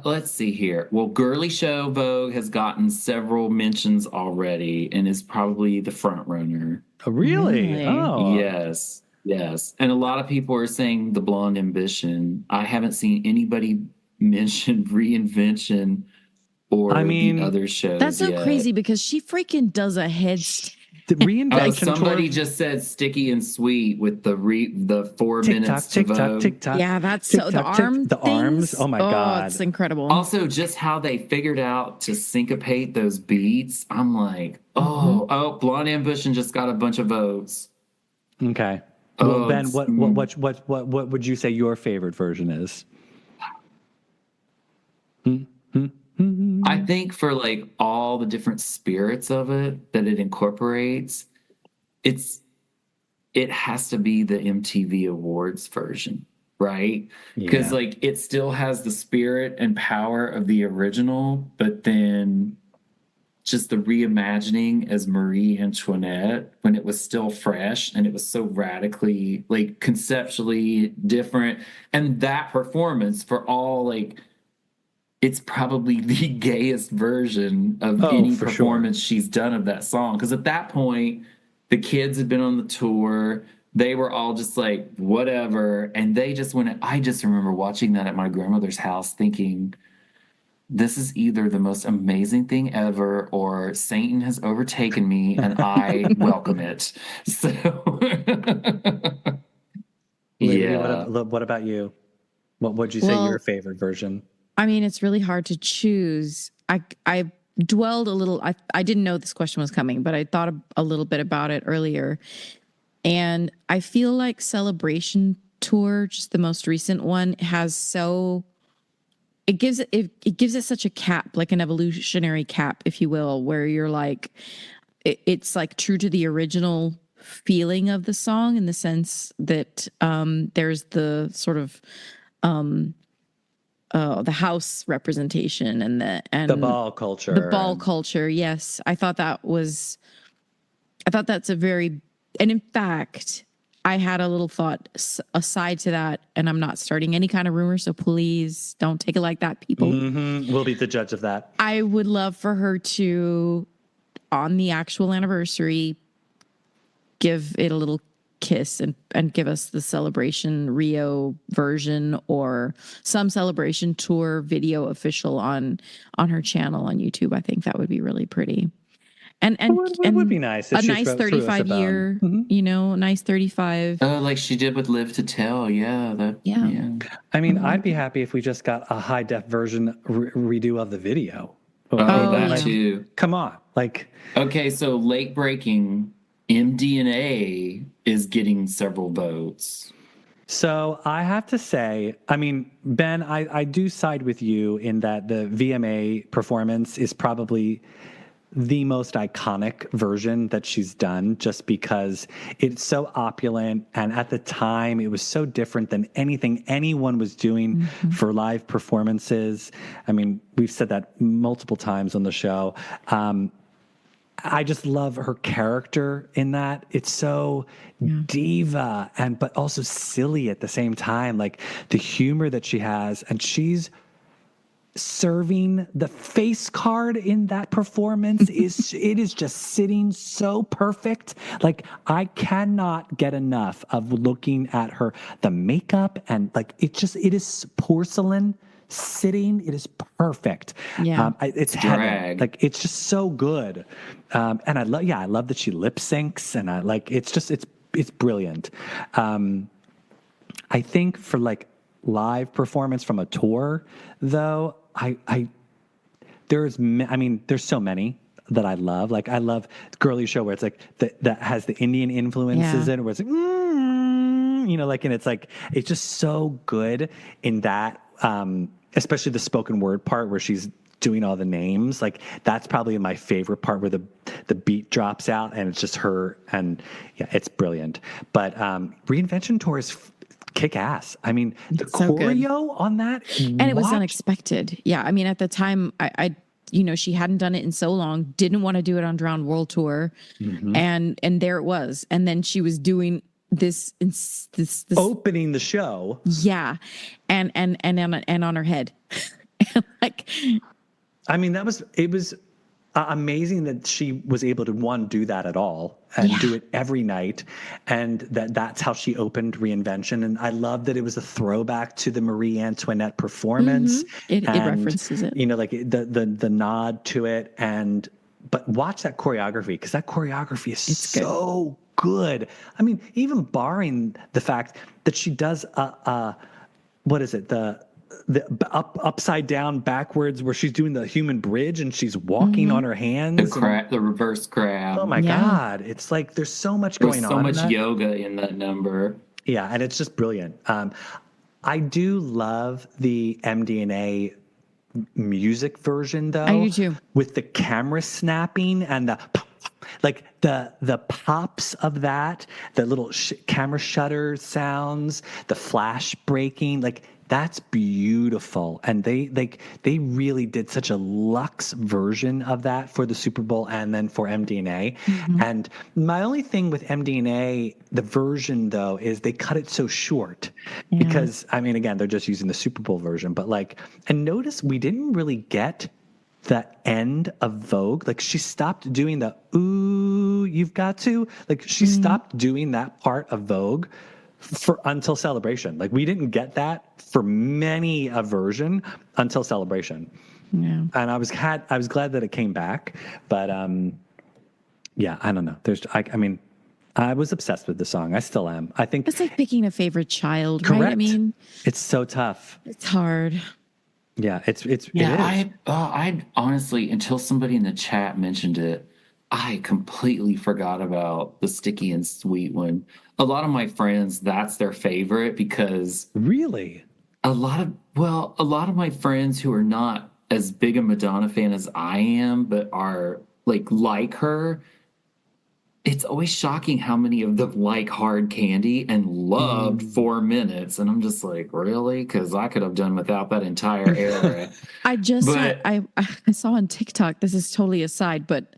Let's see here. Well, Girly Show Vogue has gotten several mentions already and is probably the front runner. Oh, really? Oh, yes. And a lot of people are saying the Blonde Ambition. I haven't seen anybody mention Reinvention or the other shows. That's so crazy because she freaking does a the Reinvention somebody tour. just said Sticky and Sweet with the 4 tick minutes tock, to Vogue. Tick tock. Yeah, that's tick so tock, the arm the arms. Oh my God, it's incredible. Also, just how they figured out to syncopate those beats, I'm like, Blonde Ambition just got a bunch of votes. Okay. Well, Ben, what would you say your favorite version is? I think for like all the different spirits of it that it incorporates, it has to be the MTV Awards version, right? Because like it still has the spirit and power of the original, but then just the reimagining as Marie Antoinette when it was still fresh and it was so radically like conceptually different. And that performance for all like, it's probably the gayest version of any performance she's done of that song. Because at that point, the kids had been on the tour. They were all just like, whatever. And they just went, I just remember watching that at my grandmother's house thinking, this is either the most amazing thing ever or Satan has overtaken me and I welcome it. So, What about you? What would you say your favorite version? I mean, it's really hard to choose. I dwelled a little. I didn't know this question was coming, but I thought a little bit about it earlier. And I feel like Celebration Tour, just the most recent one, has it gives it such a cap, like an evolutionary cap, if you will, where you're like, it's like true to the original feeling of the song in the sense that there's the sort of the house representation and the ball culture. The ball culture, yes. I thought that's and in fact, I had a little thought aside to that, and I'm not starting any kind of rumor, so please don't take it like that, people. We'll be the judge of that. I would love for her to, on the actual anniversary, give it a little kiss and give us the Celebration Rio version or some Celebration Tour video official on her channel on YouTube. I think that would be really pretty. And it would be nice. A nice 35 year, a nice 35. Oh, like she did with Live to Tell. Yeah. I mean, I'd be happy if we just got a high def version redo of the video. That too. Come on. Okay, so late breaking MDNA is getting several votes. So I have to say, I mean, Ben, I do side with you in that the VMA performance is probably the most iconic version that she's done, just because it's so opulent. And at the time, it was so different than anything anyone was doing for live performances. I mean, we've said that multiple times on the show. I just love her character in that. It's so diva but also silly at the same time. Like the humor that she has, and she's serving the face card in that performance it is just sitting so perfect. Like I cannot get enough of looking at her, the makeup, and like it is porcelain sitting. It is perfect. It's heaven. Like it's just so good. And I love that she lip syncs, and I like it's brilliant. I think for like live performance from a tour though, there's so many that I love. Like I love Girly Show, where it's like that has the Indian influences in it, where it's like and it's just so good in that, especially the spoken word part where she's doing all the names. Like that's probably my favorite part, where the beat drops out and it's just her, and it's brilliant. But Reinvention Tour is kick ass. I mean, the choreo on that, and it was unexpected. Yeah, I mean, at the time, I she hadn't done it in so long, didn't want to do it on Drowned World Tour, and there it was, and then she was doing this opening the show, and on her head, like, I mean, it was amazing that she was able to do that at all and do it every night, and that's how she opened Reinvention. And I love that it was a throwback to the Marie Antoinette performance. It references it, like the nod to it. But watch that choreography, because that choreography is so good. I mean, even barring the fact that she does what is it, the upside down backwards, where she's doing the human bridge and she's walking on her hands, the reverse crab. Oh my god, it's like there's so much going on. So much yoga in that number. Yeah, and it's just brilliant. I do love the MDNA music version though. I do too. With the camera snapping and the pops of that, the little camera shutter sounds, the flash breaking, like that's beautiful. And they really did such a luxe version of that for the Super Bowl and then for MDNA. And my only thing with MDNA, the version though, is they cut it so short because, I mean, again, they're just using the Super Bowl version, but and notice we didn't really get the end of Vogue. Like she stopped doing the, ooh, you've got to, like she stopped doing that part of Vogue until Celebration. Like we didn't get that for many a version until Celebration. Yeah. And I was glad that it came back, but I don't know. I mean, I was obsessed with the song. I still am. I think it's like picking a favorite child, correct. Right? I mean, it's so tough. It's hard. Yeah, it is. I honestly, until somebody in the chat mentioned it, I completely forgot about the Sticky and Sweet one. A lot of my friends, that's their favorite because really a lot of my friends who are not as big a Madonna fan as I am, but are like her, it's always shocking how many of them like Hard Candy and loved 4 Minutes. And I'm just like, really? Because I could have done without that entire era. I saw on TikTok, this is totally aside, but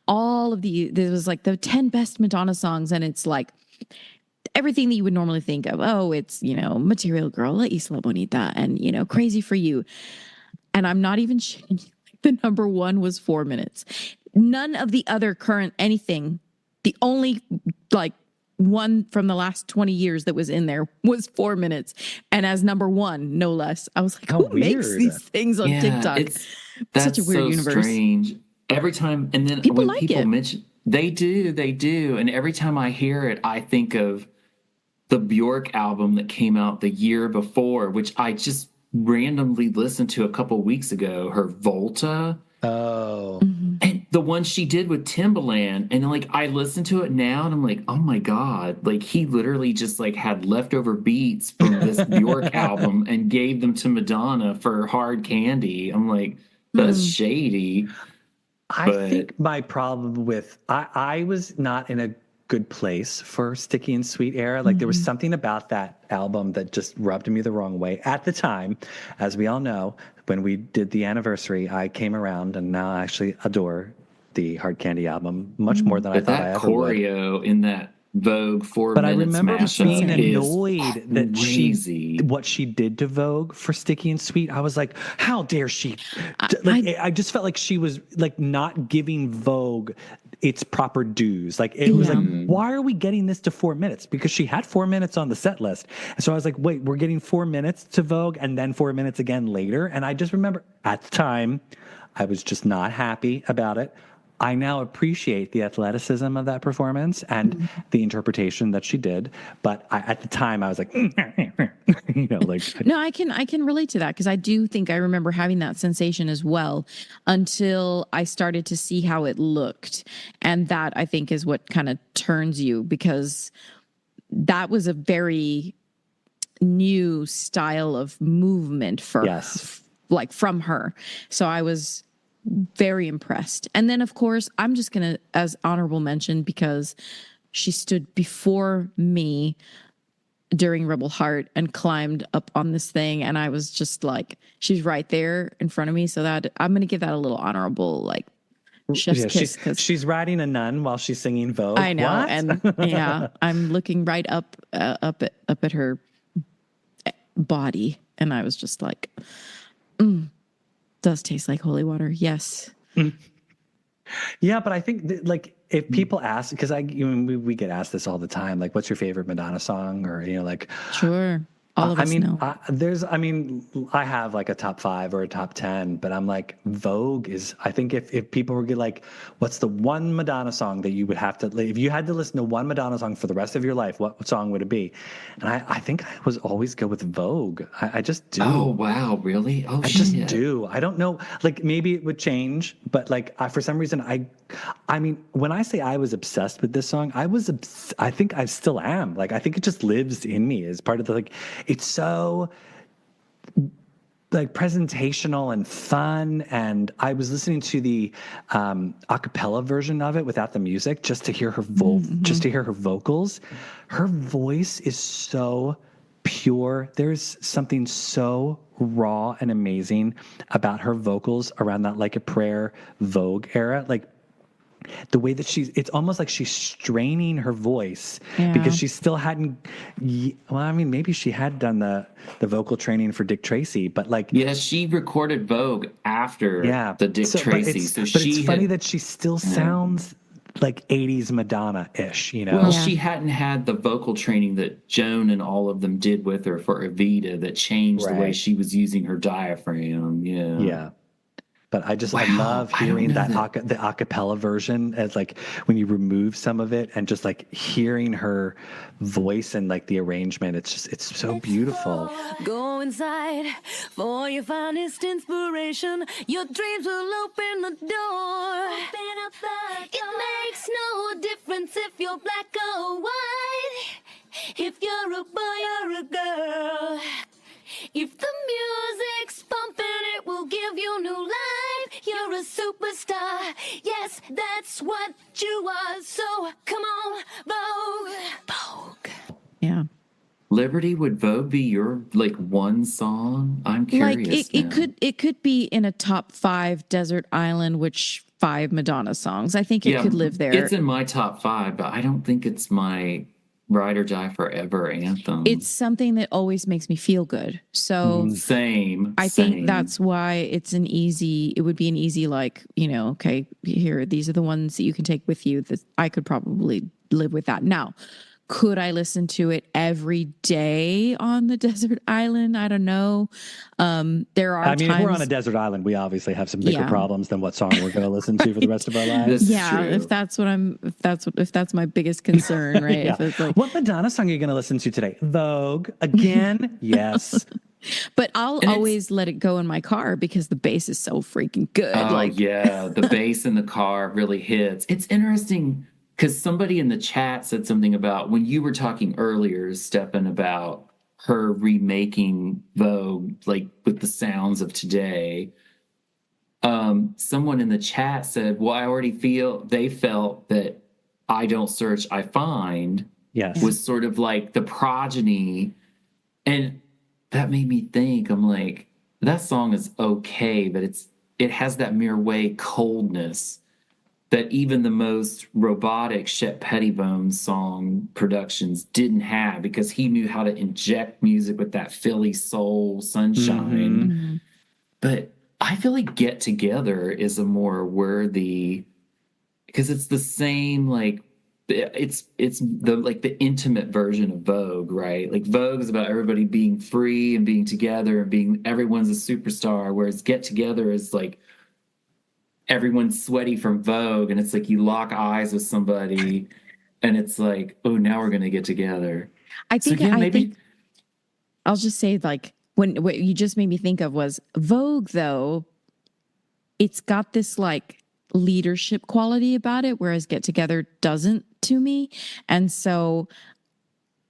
there was like the 10 best Madonna songs, and it's like everything that you would normally think of. Oh, it's, Material Girl, La Isla Bonita, and, Crazy for You. And I'm not even shitting you. The number one was 4 Minutes. None of the other current anything. The only one from the last 20 years that was in there was 4 Minutes. And as number one, no less. I was like, who makes these things on TikTok? That's such a weird universe. Strange. Every time, and then when people mention, they do. And every time I hear it, I think of the Bjork album that came out the year before, which I just randomly listened to a couple weeks ago, her Volta. Oh. And the one she did with Timbaland, and like I listen to it now and I'm like, oh my God, like he literally just like had leftover beats from this Bjork album and gave them to Madonna for Hard Candy. I'm like, that's shady. I think my problem with I was not in a good place for Sticky and Sweet era. Like there was something about that album that just rubbed me the wrong way at the time. As we all know, when we did the anniversary, I came around and now I actually adore the Hard Candy album much more than I thought I ever would. That choreo in that Vogue 4 But I minutes remember being annoyed that crazy. what she did to Vogue for Sticky and Sweet. I was like, how dare she? I just felt like she was like not giving Vogue its proper dues. Like it was like, why are we getting this to 4 minutes? Because she had 4 minutes on the set list. And so I was like, wait, we're getting 4 minutes to Vogue and then 4 minutes again later. And I just remember at the time, I was just not happy about it. I now appreciate the athleticism of that performance and the interpretation that she did. But at the time, I was like, like. No, I can relate to that because I do think I remember having that sensation as well until I started to see how it looked. And that I think is what kind of turns you, because that was a very new style of movement for like from her. So I was very impressed. And then, of course, I'm just going to, as honorable mention, because she stood before me during Rebel Heart and climbed up on this thing. And I was just like, she's right there in front of me. So that I'm going to give that a little honorable, like, chef's kiss. Cause she's riding a nun while she's singing Vogue. I know. What? And I'm looking right up at her body. And I was just like, does taste like holy water. Yes. Yeah, but I think like if people ask, because we get asked this all the time, like, what's your favorite Madonna song? Or, like, sure. All of us know. I have like a top 5 or a top 10, but I'm like, Vogue is, I think if people were like, what's the one Madonna song that you would have to, if you had to listen to one Madonna song for the rest of your life, what song would it be? And I think I was always go with Vogue. I just do. Oh, wow. Really? Oh, I just do. I don't know. Like maybe it would change, but like for some reason, I mean, when I say I was obsessed with this song, I think I still am. Like, I think it just lives in me as part of the, like, it's so like presentational and fun. And I was listening to the a cappella version of it without the music, just to hear her just to hear her vocals. Her voice is so pure. There's something so raw and amazing about her vocals around that Like a Prayer Vogue era. Like, the way that it's almost like she's straining her voice because she still hadn't, well, I mean, maybe she had done the vocal training for Dick Tracy, but like. Yeah, she recorded Vogue after the Dick Tracy. But it's funny that she still sounds like 80s Madonna-ish, Well, she hadn't had the vocal training that Joan and all of them did with her for Evita that changed the way she was using her diaphragm. Yeah. But I love hearing the a cappella version, as like when you remove some of it and just like hearing her voice and like the arrangement. It's so beautiful. Go inside for your finest inspiration. Your dreams will open the door. It makes no difference if you're black or white. If you're a boy or a girl. If the music's pumping, it will give you new life. You're a superstar. Yes, that's what you are. So come on, Vogue. Yeah. Liberty, would Vogue be your like one song? I'm curious. Like it could be in a top 5 Desert Island, which 5 Madonna songs. I think it could live there. It's in my top 5, but I don't think it's my Ride or Die Forever anthem. It's something that always makes me feel good. So same. I think that's why it would be an easy, like, okay, here, these are the ones that you can take with you. That I could probably live with that. Now, could I listen to it every day on the desert island? I don't know. There are times, if we're on a desert island, we obviously have some bigger problems than what song we're going to listen to for the rest of our lives. If that's my biggest concern, right? If it's like, what Madonna song are you going to listen to today? Vogue again? Yes. But I'll And always let it go in my car because the bass is so freaking good. oh yeah, the bass in the car really hits. It's interesting because somebody in the chat said something about when you were talking earlier, Stefan, about her remaking Vogue, like with the sounds of today. Someone in the chat said, well, I already feel they felt that I Don't Search, I Find Yes. was sort of like the progeny. And that made me think, I'm like, that song is okay, but it has that mere way coldness that even the most robotic Shep Pettibone song productions didn't have, because he knew how to inject music with that Philly soul sunshine. Mm-hmm. But I feel like Get Together is a more worthy, because it's the same, like it's the like the intimate version of Vogue, right? Like Vogue is about everybody being free and being together and being everyone's a superstar, whereas Get Together is like everyone's sweaty from Vogue, and it's like you lock eyes with somebody and it's like, oh, now we're gonna get together. I think I think I'll just say, like, when what you just made me think of was Vogue, though, it's got this like leadership quality about it, whereas Get Together doesn't to me. And so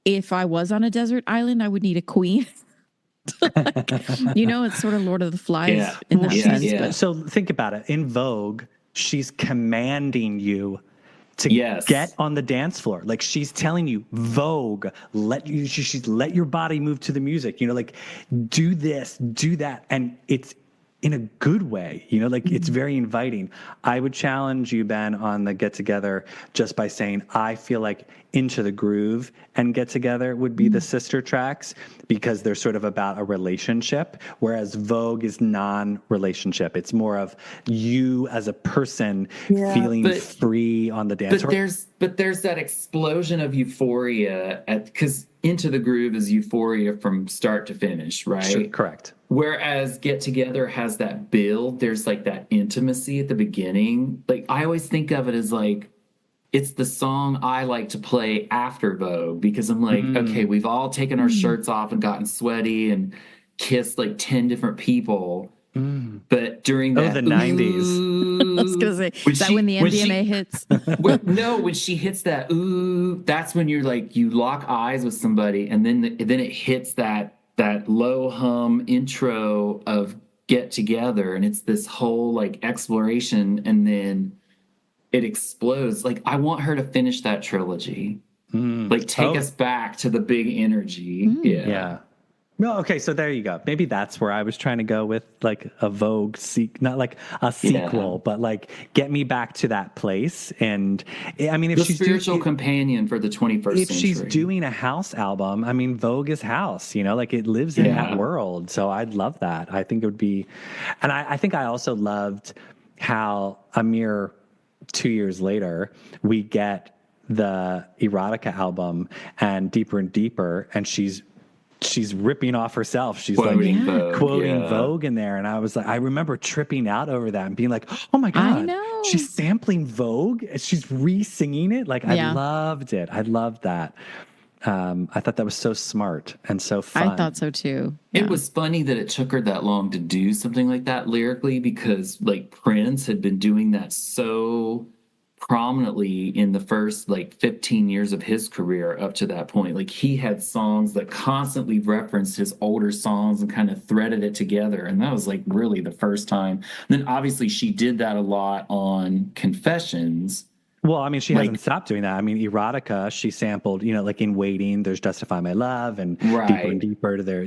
if I was on a desert island, I would need a queen. It's sort of Lord of the Flies in that sense. Yeah. But So think about it. In Vogue, she's commanding you to get on the dance floor. Like she's telling you, Vogue, she's let your body move to the music, like do this, do that. And it's in a good way, it's very inviting. I would challenge you, Ben, on the Get Together just by saying, I feel like Into the Groove and Get Together would be the sister tracks because they're sort of about a relationship, whereas Vogue is non-relationship. It's more of you as a person feeling free on the dance floor. But there's that explosion of euphoria because Into the Groove is euphoria from start to finish, right? Sure, correct. Whereas Get Together has that build. There's like that intimacy at the beginning. Like I always think of it as like, it's the song I like to play after Vogue because I'm like, okay, we've all taken our shirts off and gotten sweaty and kissed like 10 different people. But during that, the 90s. I was going to say, is that when the MDMA hits? when she hits that, ooh, that's when you're like, you lock eyes with somebody and then it hits that low hum intro of Get Together. And it's this whole like exploration and then it explodes. Like I want her to finish that trilogy. Like take us back to the big energy. Yeah. No, okay, so there you go. Maybe that's where I was trying to go with like a Vogue not like a sequel, but like get me back to that place. And I mean, if the she's spiritual companion for the 21st century. If she's doing a house album, I mean, Vogue is house, like it lives in that world. So I'd love that. I think it would be, and I think I also loved how a mere 2 years later, we get the Erotica album and Deeper, and she's ripping off herself. She's quoting Vogue in there. And I was like, I remember tripping out over that and being like, oh my God, I know. She's sampling Vogue. She's re-singing it. Like I loved it. I loved that. I thought that was so smart and so fun. I thought so too. It was funny that it took her that long to do something like that lyrically because like Prince had been doing that so prominently in the first like 15 years of his career up to that point. Like he had songs that constantly referenced his older songs and kind of threaded it together. And that was like really the first time. And then obviously she did that a lot on Confessions. Well, I mean, she hasn't stopped doing that. I mean, Erotica, she sampled, like in Waiting, there's Justify My Love and Deeper and Deeper to there,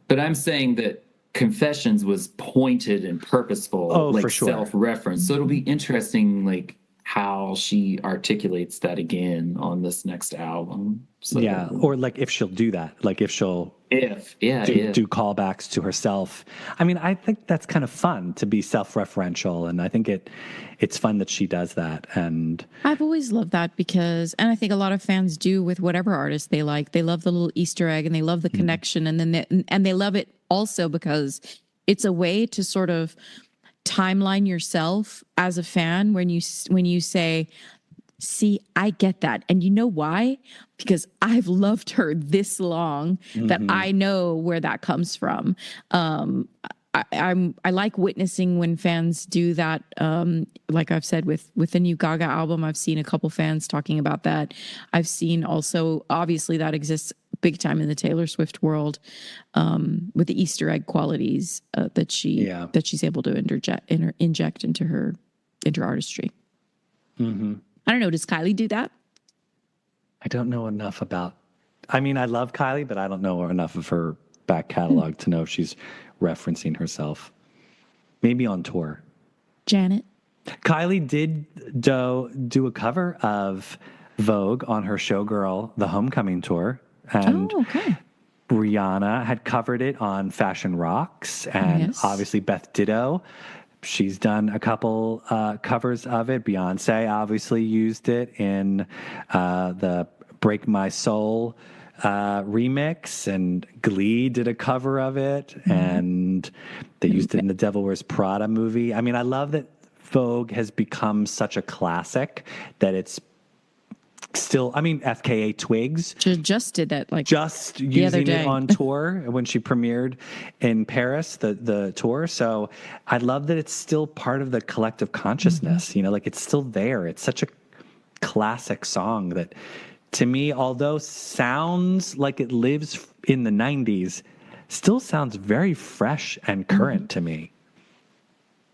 But I'm saying that Confessions was pointed and purposeful, like for sure. Self-reference. So it'll be interesting, like, how she articulates that again on this next album. So, or like if she'll do that, like if she'll do callbacks to herself. I mean, I think that's kind of fun to be self-referential, and I think it's fun that she does that. And I've always loved that because, and I think a lot of fans do with whatever artist they like. They love the little Easter egg and they love the connection, and then they love it also because it's a way to sort of timeline yourself as a fan when you say, See, I get that. And you know why? Because I've loved her this long that I know where that comes from. I like witnessing when fans do that. Like I've said with the new Gaga album, I've seen a couple fans talking about that. I've seen also, obviously, that exists big time in the Taylor Swift world, with the Easter egg qualities that she's able to inject into her artistry. I don't know. Does Kylie do that? I don't know enough about. I mean, I love Kylie, but I don't know enough of her back catalog to know if she's referencing herself. Maybe on tour. Janet? Kylie did do a cover of Vogue on her Showgirl, the Homecoming tour. And Rihanna had covered it on Fashion Rocks. And obviously Beth Ditto. She's done a couple covers of it. Beyonce obviously used it in the Break My Soul remix, and Glee did a cover of it, and they used it in the Devil Wears Prada movie. I mean, I love that Vogue has become such a classic that it's still, I mean, FKA Twigs just did that, like just using it on tour when she premiered in Paris, the tour. So I love that it's still part of the collective consciousness, you know, like it's still there. It's such a classic song that, to me, although sounds like it lives in the 90s, still sounds very fresh and current to me.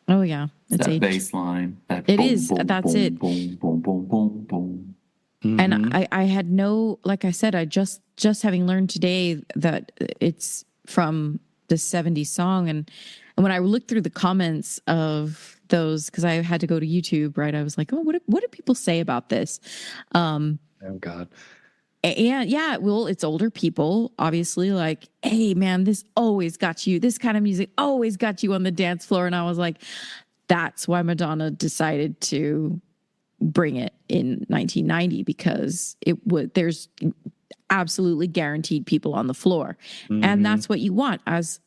Oh yeah, it's that bass line. It is. That's it. Boom, boom, boom, boom, boom. And I had no, like I said, I just having learned today that it's from the 70s song. And when I looked through the comments of those, because I had to go to YouTube, right? I was like, oh, what do people say about this? Oh God. And yeah, well, it's older people, obviously, like, hey man, this kind of music always got you on the dance floor. And I was like, that's why decided to bring it in 1990, because there's absolutely guaranteed people on the floor. And that's what you want as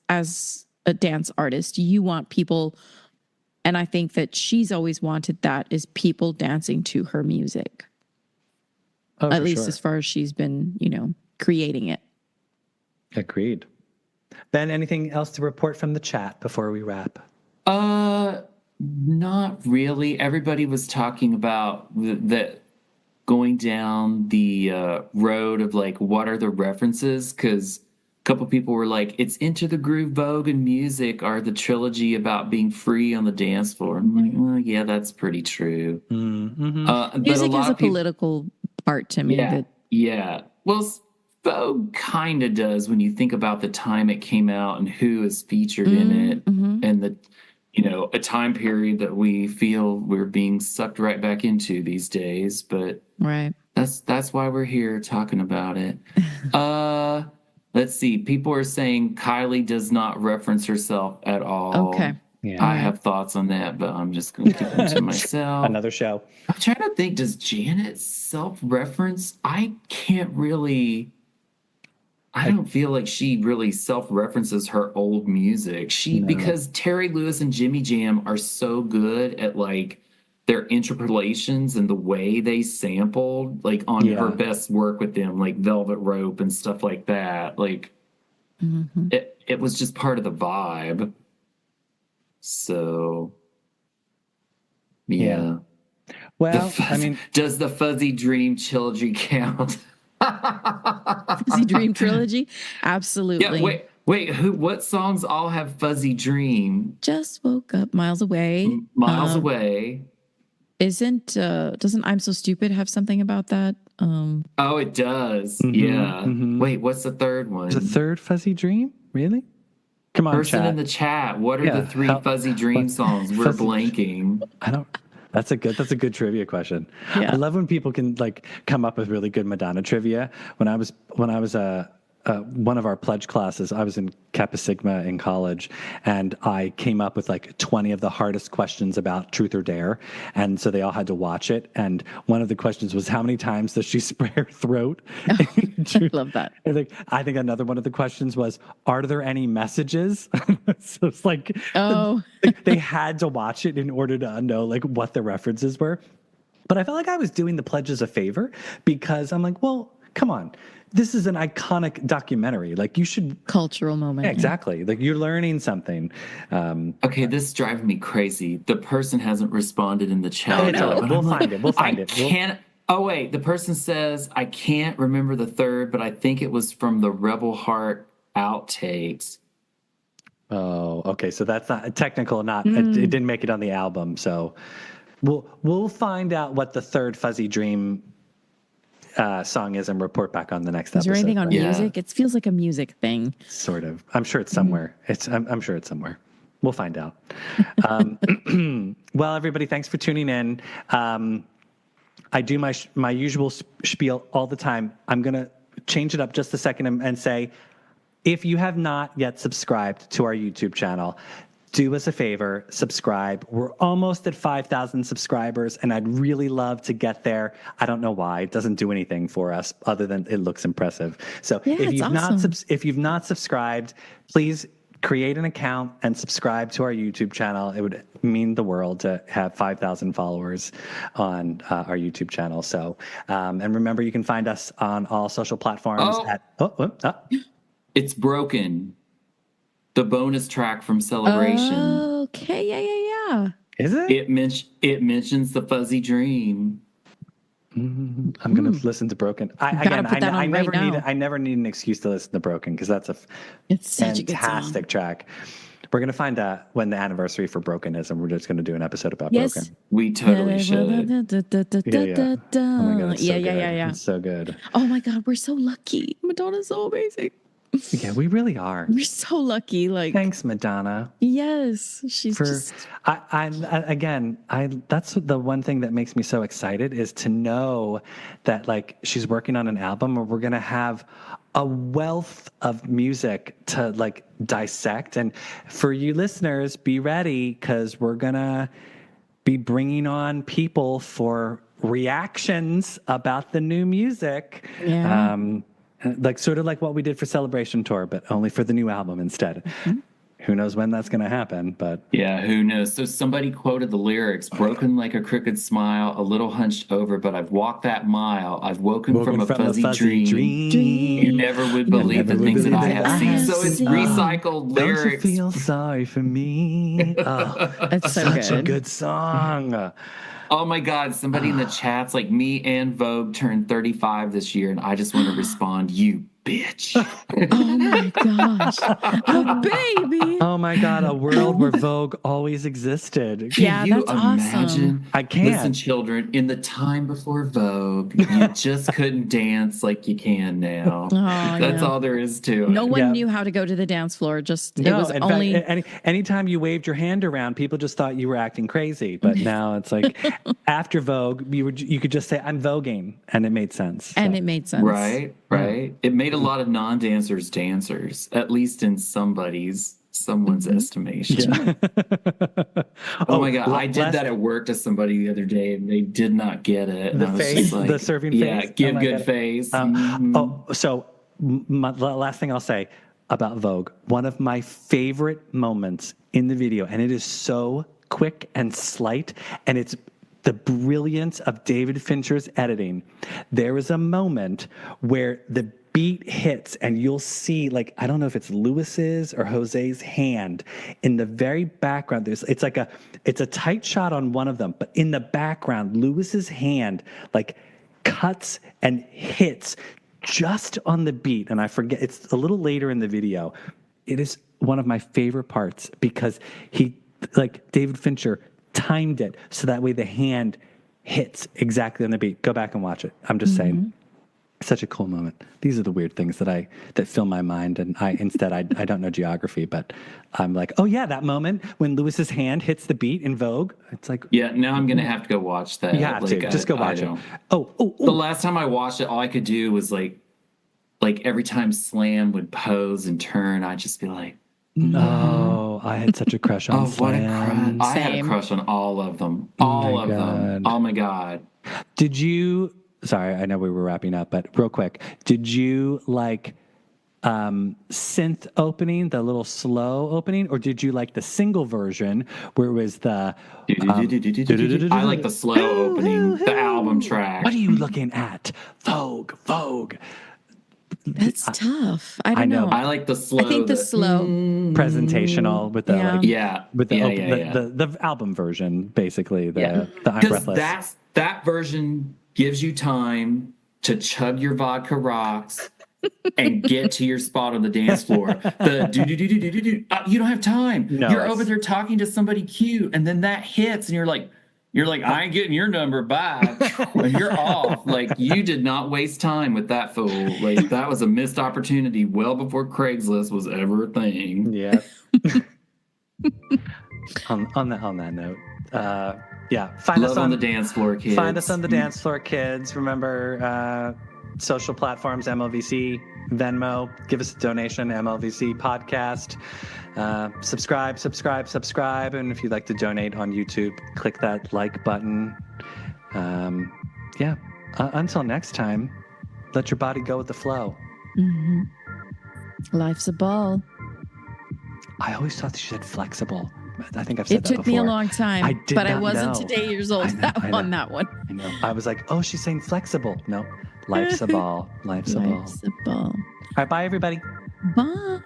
a dance artist. You want people, and I think that she's always wanted that, is people dancing to her music. At least as far as she's been, creating it. Agreed. Ben, anything else to report from the chat before we wrap? Not really. Everybody was talking about that going down the road of like, what are the references? Because a couple people were like, it's Into the Groove, Vogue, and Music are the trilogy about being free on the dance floor. I'm like, well, yeah, that's pretty true. Music is a political part to me. Yeah. Well, Vogue kind of does when you think about the time it came out and who is featured in it, and the a time period that we feel we're being sucked right back into these days. But that's why we're here talking about it. Let's see. People are saying Kylie does not reference herself at all. Okay. Yeah. I have thoughts on that, but I'm just going to keep them to myself. Another show. I'm trying to think, does Janet self-reference? I don't feel like she really self-references her old music. Because Terry Lewis and Jimmy Jam are so good at like their interpolations and the way they sampled, like on her best work with them, like Velvet Rope and stuff like that. Like it was just part of the vibe. So yeah. Well, does the Fuzzy Dream trilogy count? Fuzzy Dream trilogy? Absolutely. Yeah, wait, what songs all have Fuzzy Dream? Just Woke Up, Miles Away. Miles Away. Doesn't I'm So Stupid have something about that? Oh, it does. Yeah. Wait, what's the third one? The third Fuzzy Dream? Really? Come on, Person chat. in the chat. What are the three Fuzzy Dream songs? We're blanking. That's a good trivia question. Yeah. I love when people can like come up with really good Madonna trivia. When I was one of our pledge classes, I was in Kappa Sigma in college, and I came up with like 20 of the hardest questions about Truth or Dare, and so they all had to watch it. And one of the questions was, how many times does she spray her throat? Oh, I love that. And I think another one of the questions was, are there any messages? So it's like, they had to watch it in order to know like what the references were. But I felt like I was doing the pledges a favor because I'm like, well, come on. This is an iconic documentary. Like, you should... Cultural moment. Yeah, exactly. Like, you're learning something. Okay, this is driving me crazy. The person hasn't responded in the chat. Oh, no. We'll find it. We'll find it. Oh, wait. The person says, I can't remember the third, but I think it was from the Rebel Heart outtakes. Oh, okay. So that's not technical. It didn't make it on the album. So we'll find out what the third Fuzzy Dream song is and report back on the next episode. Is there anything on music? It feels like a music thing. Sort of. I'm sure it's somewhere. I'm sure it's somewhere. We'll find out. Well, everybody, thanks for tuning in. I do my usual spiel all the time. I'm going to change it up just a second and say, if you have not yet subscribed to our YouTube channel, do us a favor, subscribe. We're almost at 5,000 subscribers, and I'd really love to get there. I don't know why. It doesn't do anything for us other than it looks impressive. So if you've not subscribed, please create an account and subscribe to our YouTube channel. It would mean the world to have 5,000 followers on our YouTube channel. So, and remember, you can find us on all social platforms It's Broken, the bonus track from Celebration. Okay, yeah. Is it? It mentions the Fuzzy Dream. I'm going to listen to Broken. I never need an excuse to listen to Broken because that's it's such fantastic a good track. We're going to find out when the anniversary for Broken is, and we're just going to do an episode about Broken. We totally should. Yeah. Oh my God, it's so good. Yeah. It's so good. Oh my God, we're so lucky. Madonna's so amazing. Yeah, we really are. We're so lucky. Like, thanks, Madonna. Yes, she's just. That's the one thing that makes me so excited is to know that like she's working on an album where we're gonna have a wealth of music to like dissect. And for you listeners, be ready because we're gonna be bringing on people for reactions about the new music. Yeah. Like sort of like what we did for Celebration Tour, but only for the new album instead. Mm-hmm. Who knows when that's going to happen, but... Yeah, who knows? So somebody quoted the lyrics, broken like a crooked smile, a little hunched over, but I've walked that mile. I've woken from a fuzzy dream. You never would believe the things that I have seen. So it's recycled lyrics. Don't you feel sorry for me? Oh, that's such a good song. Oh my God, somebody in the chat's like, me and Vogue turned 35 this year, and I just want to respond, you bitch. Oh my gosh. A baby. Oh my God, a world where Vogue always existed. Can you that's imagine? Awesome. I can't. Listen, children, in the time before Vogue, you just couldn't dance like you can now. That's all there is to it. No one knew how to go to the dance floor. Just it was only anytime you waved your hand around, people just thought you were acting crazy. But now it's like after Vogue, you could just say I'm voguing, and it made sense. And it made sense. Right. It made a lot of non-dancers dancers, at least in someone's estimation. Yeah. Oh my God, I did that at work to somebody the other day, and they did not get it. The face, like, the serving face. Yeah, give good face. So the last thing I'll say about Vogue, one of my favorite moments in the video, and it is so quick and slight, and it's the brilliance of David Fincher's editing. There is a moment where the beat hits and you'll see, like, I don't know if it's Lewis's or Jose's hand in the very background. It's a tight shot on one of them, but in the background, Lewis's hand like cuts and hits just on the beat. And I forget, it's a little later in the video. It is one of my favorite parts because David Fincher timed it so that way the hand hits exactly on the beat. Go back and watch it. I'm just saying. Such a cool moment. These are the weird things that fill my mind, and I don't know geography, but I'm like, oh yeah, that moment when Lewis's hand hits the beat in Vogue. It's like, yeah. Now I'm gonna have to go watch that. You have to just go watch it. Oh! The last time I watched it, all I could do was like every time Slam would pose and turn, I'd just be like, no, I had such a crush on Slam. What a crush! I had a crush on all of them. All of them. Oh my God! Did you? Sorry, I know we were wrapping up, but real quick, did you like synth opening, the little slow opening, or did you like the single version where it was the I like the slow opening, the album track. What are you looking at? Vogue, Vogue. That's tough. I don't know. I like the slow. I think the slow presentational with the the album version, basically the I'm Breathless. That version gives you time to chug your vodka rocks and get to your spot on the dance floor. The you don't have time. No, you're over there talking to somebody cute, and then that hits, and you're like, I ain't getting your number, bye. You're off. Like, you did not waste time with that fool. Like, that was a missed opportunity well before Craigslist was ever a thing. Yeah. on that note, find Love us on the dance floor, kids. Find us on the dance floor, kids. Remember, social platforms, MLVC, Venmo. Give us a donation, MLVC podcast. Subscribe. And if you'd like to donate on YouTube, click that like button. Until next time, let your body go with the flow. Mm-hmm. Life's a ball. I always thought she said flexible. I think I've said that before. It took me a long time, I wasn't know. today years old on that one. I know. I was like, oh, she's saying flexible. No, life's a ball. Life's a ball. Life's a ball. All right, bye, everybody. Bye.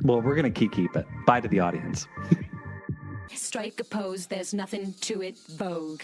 Well, we're going to keep it. Bye to the audience. Strike a pose, there's nothing to it, Vogue.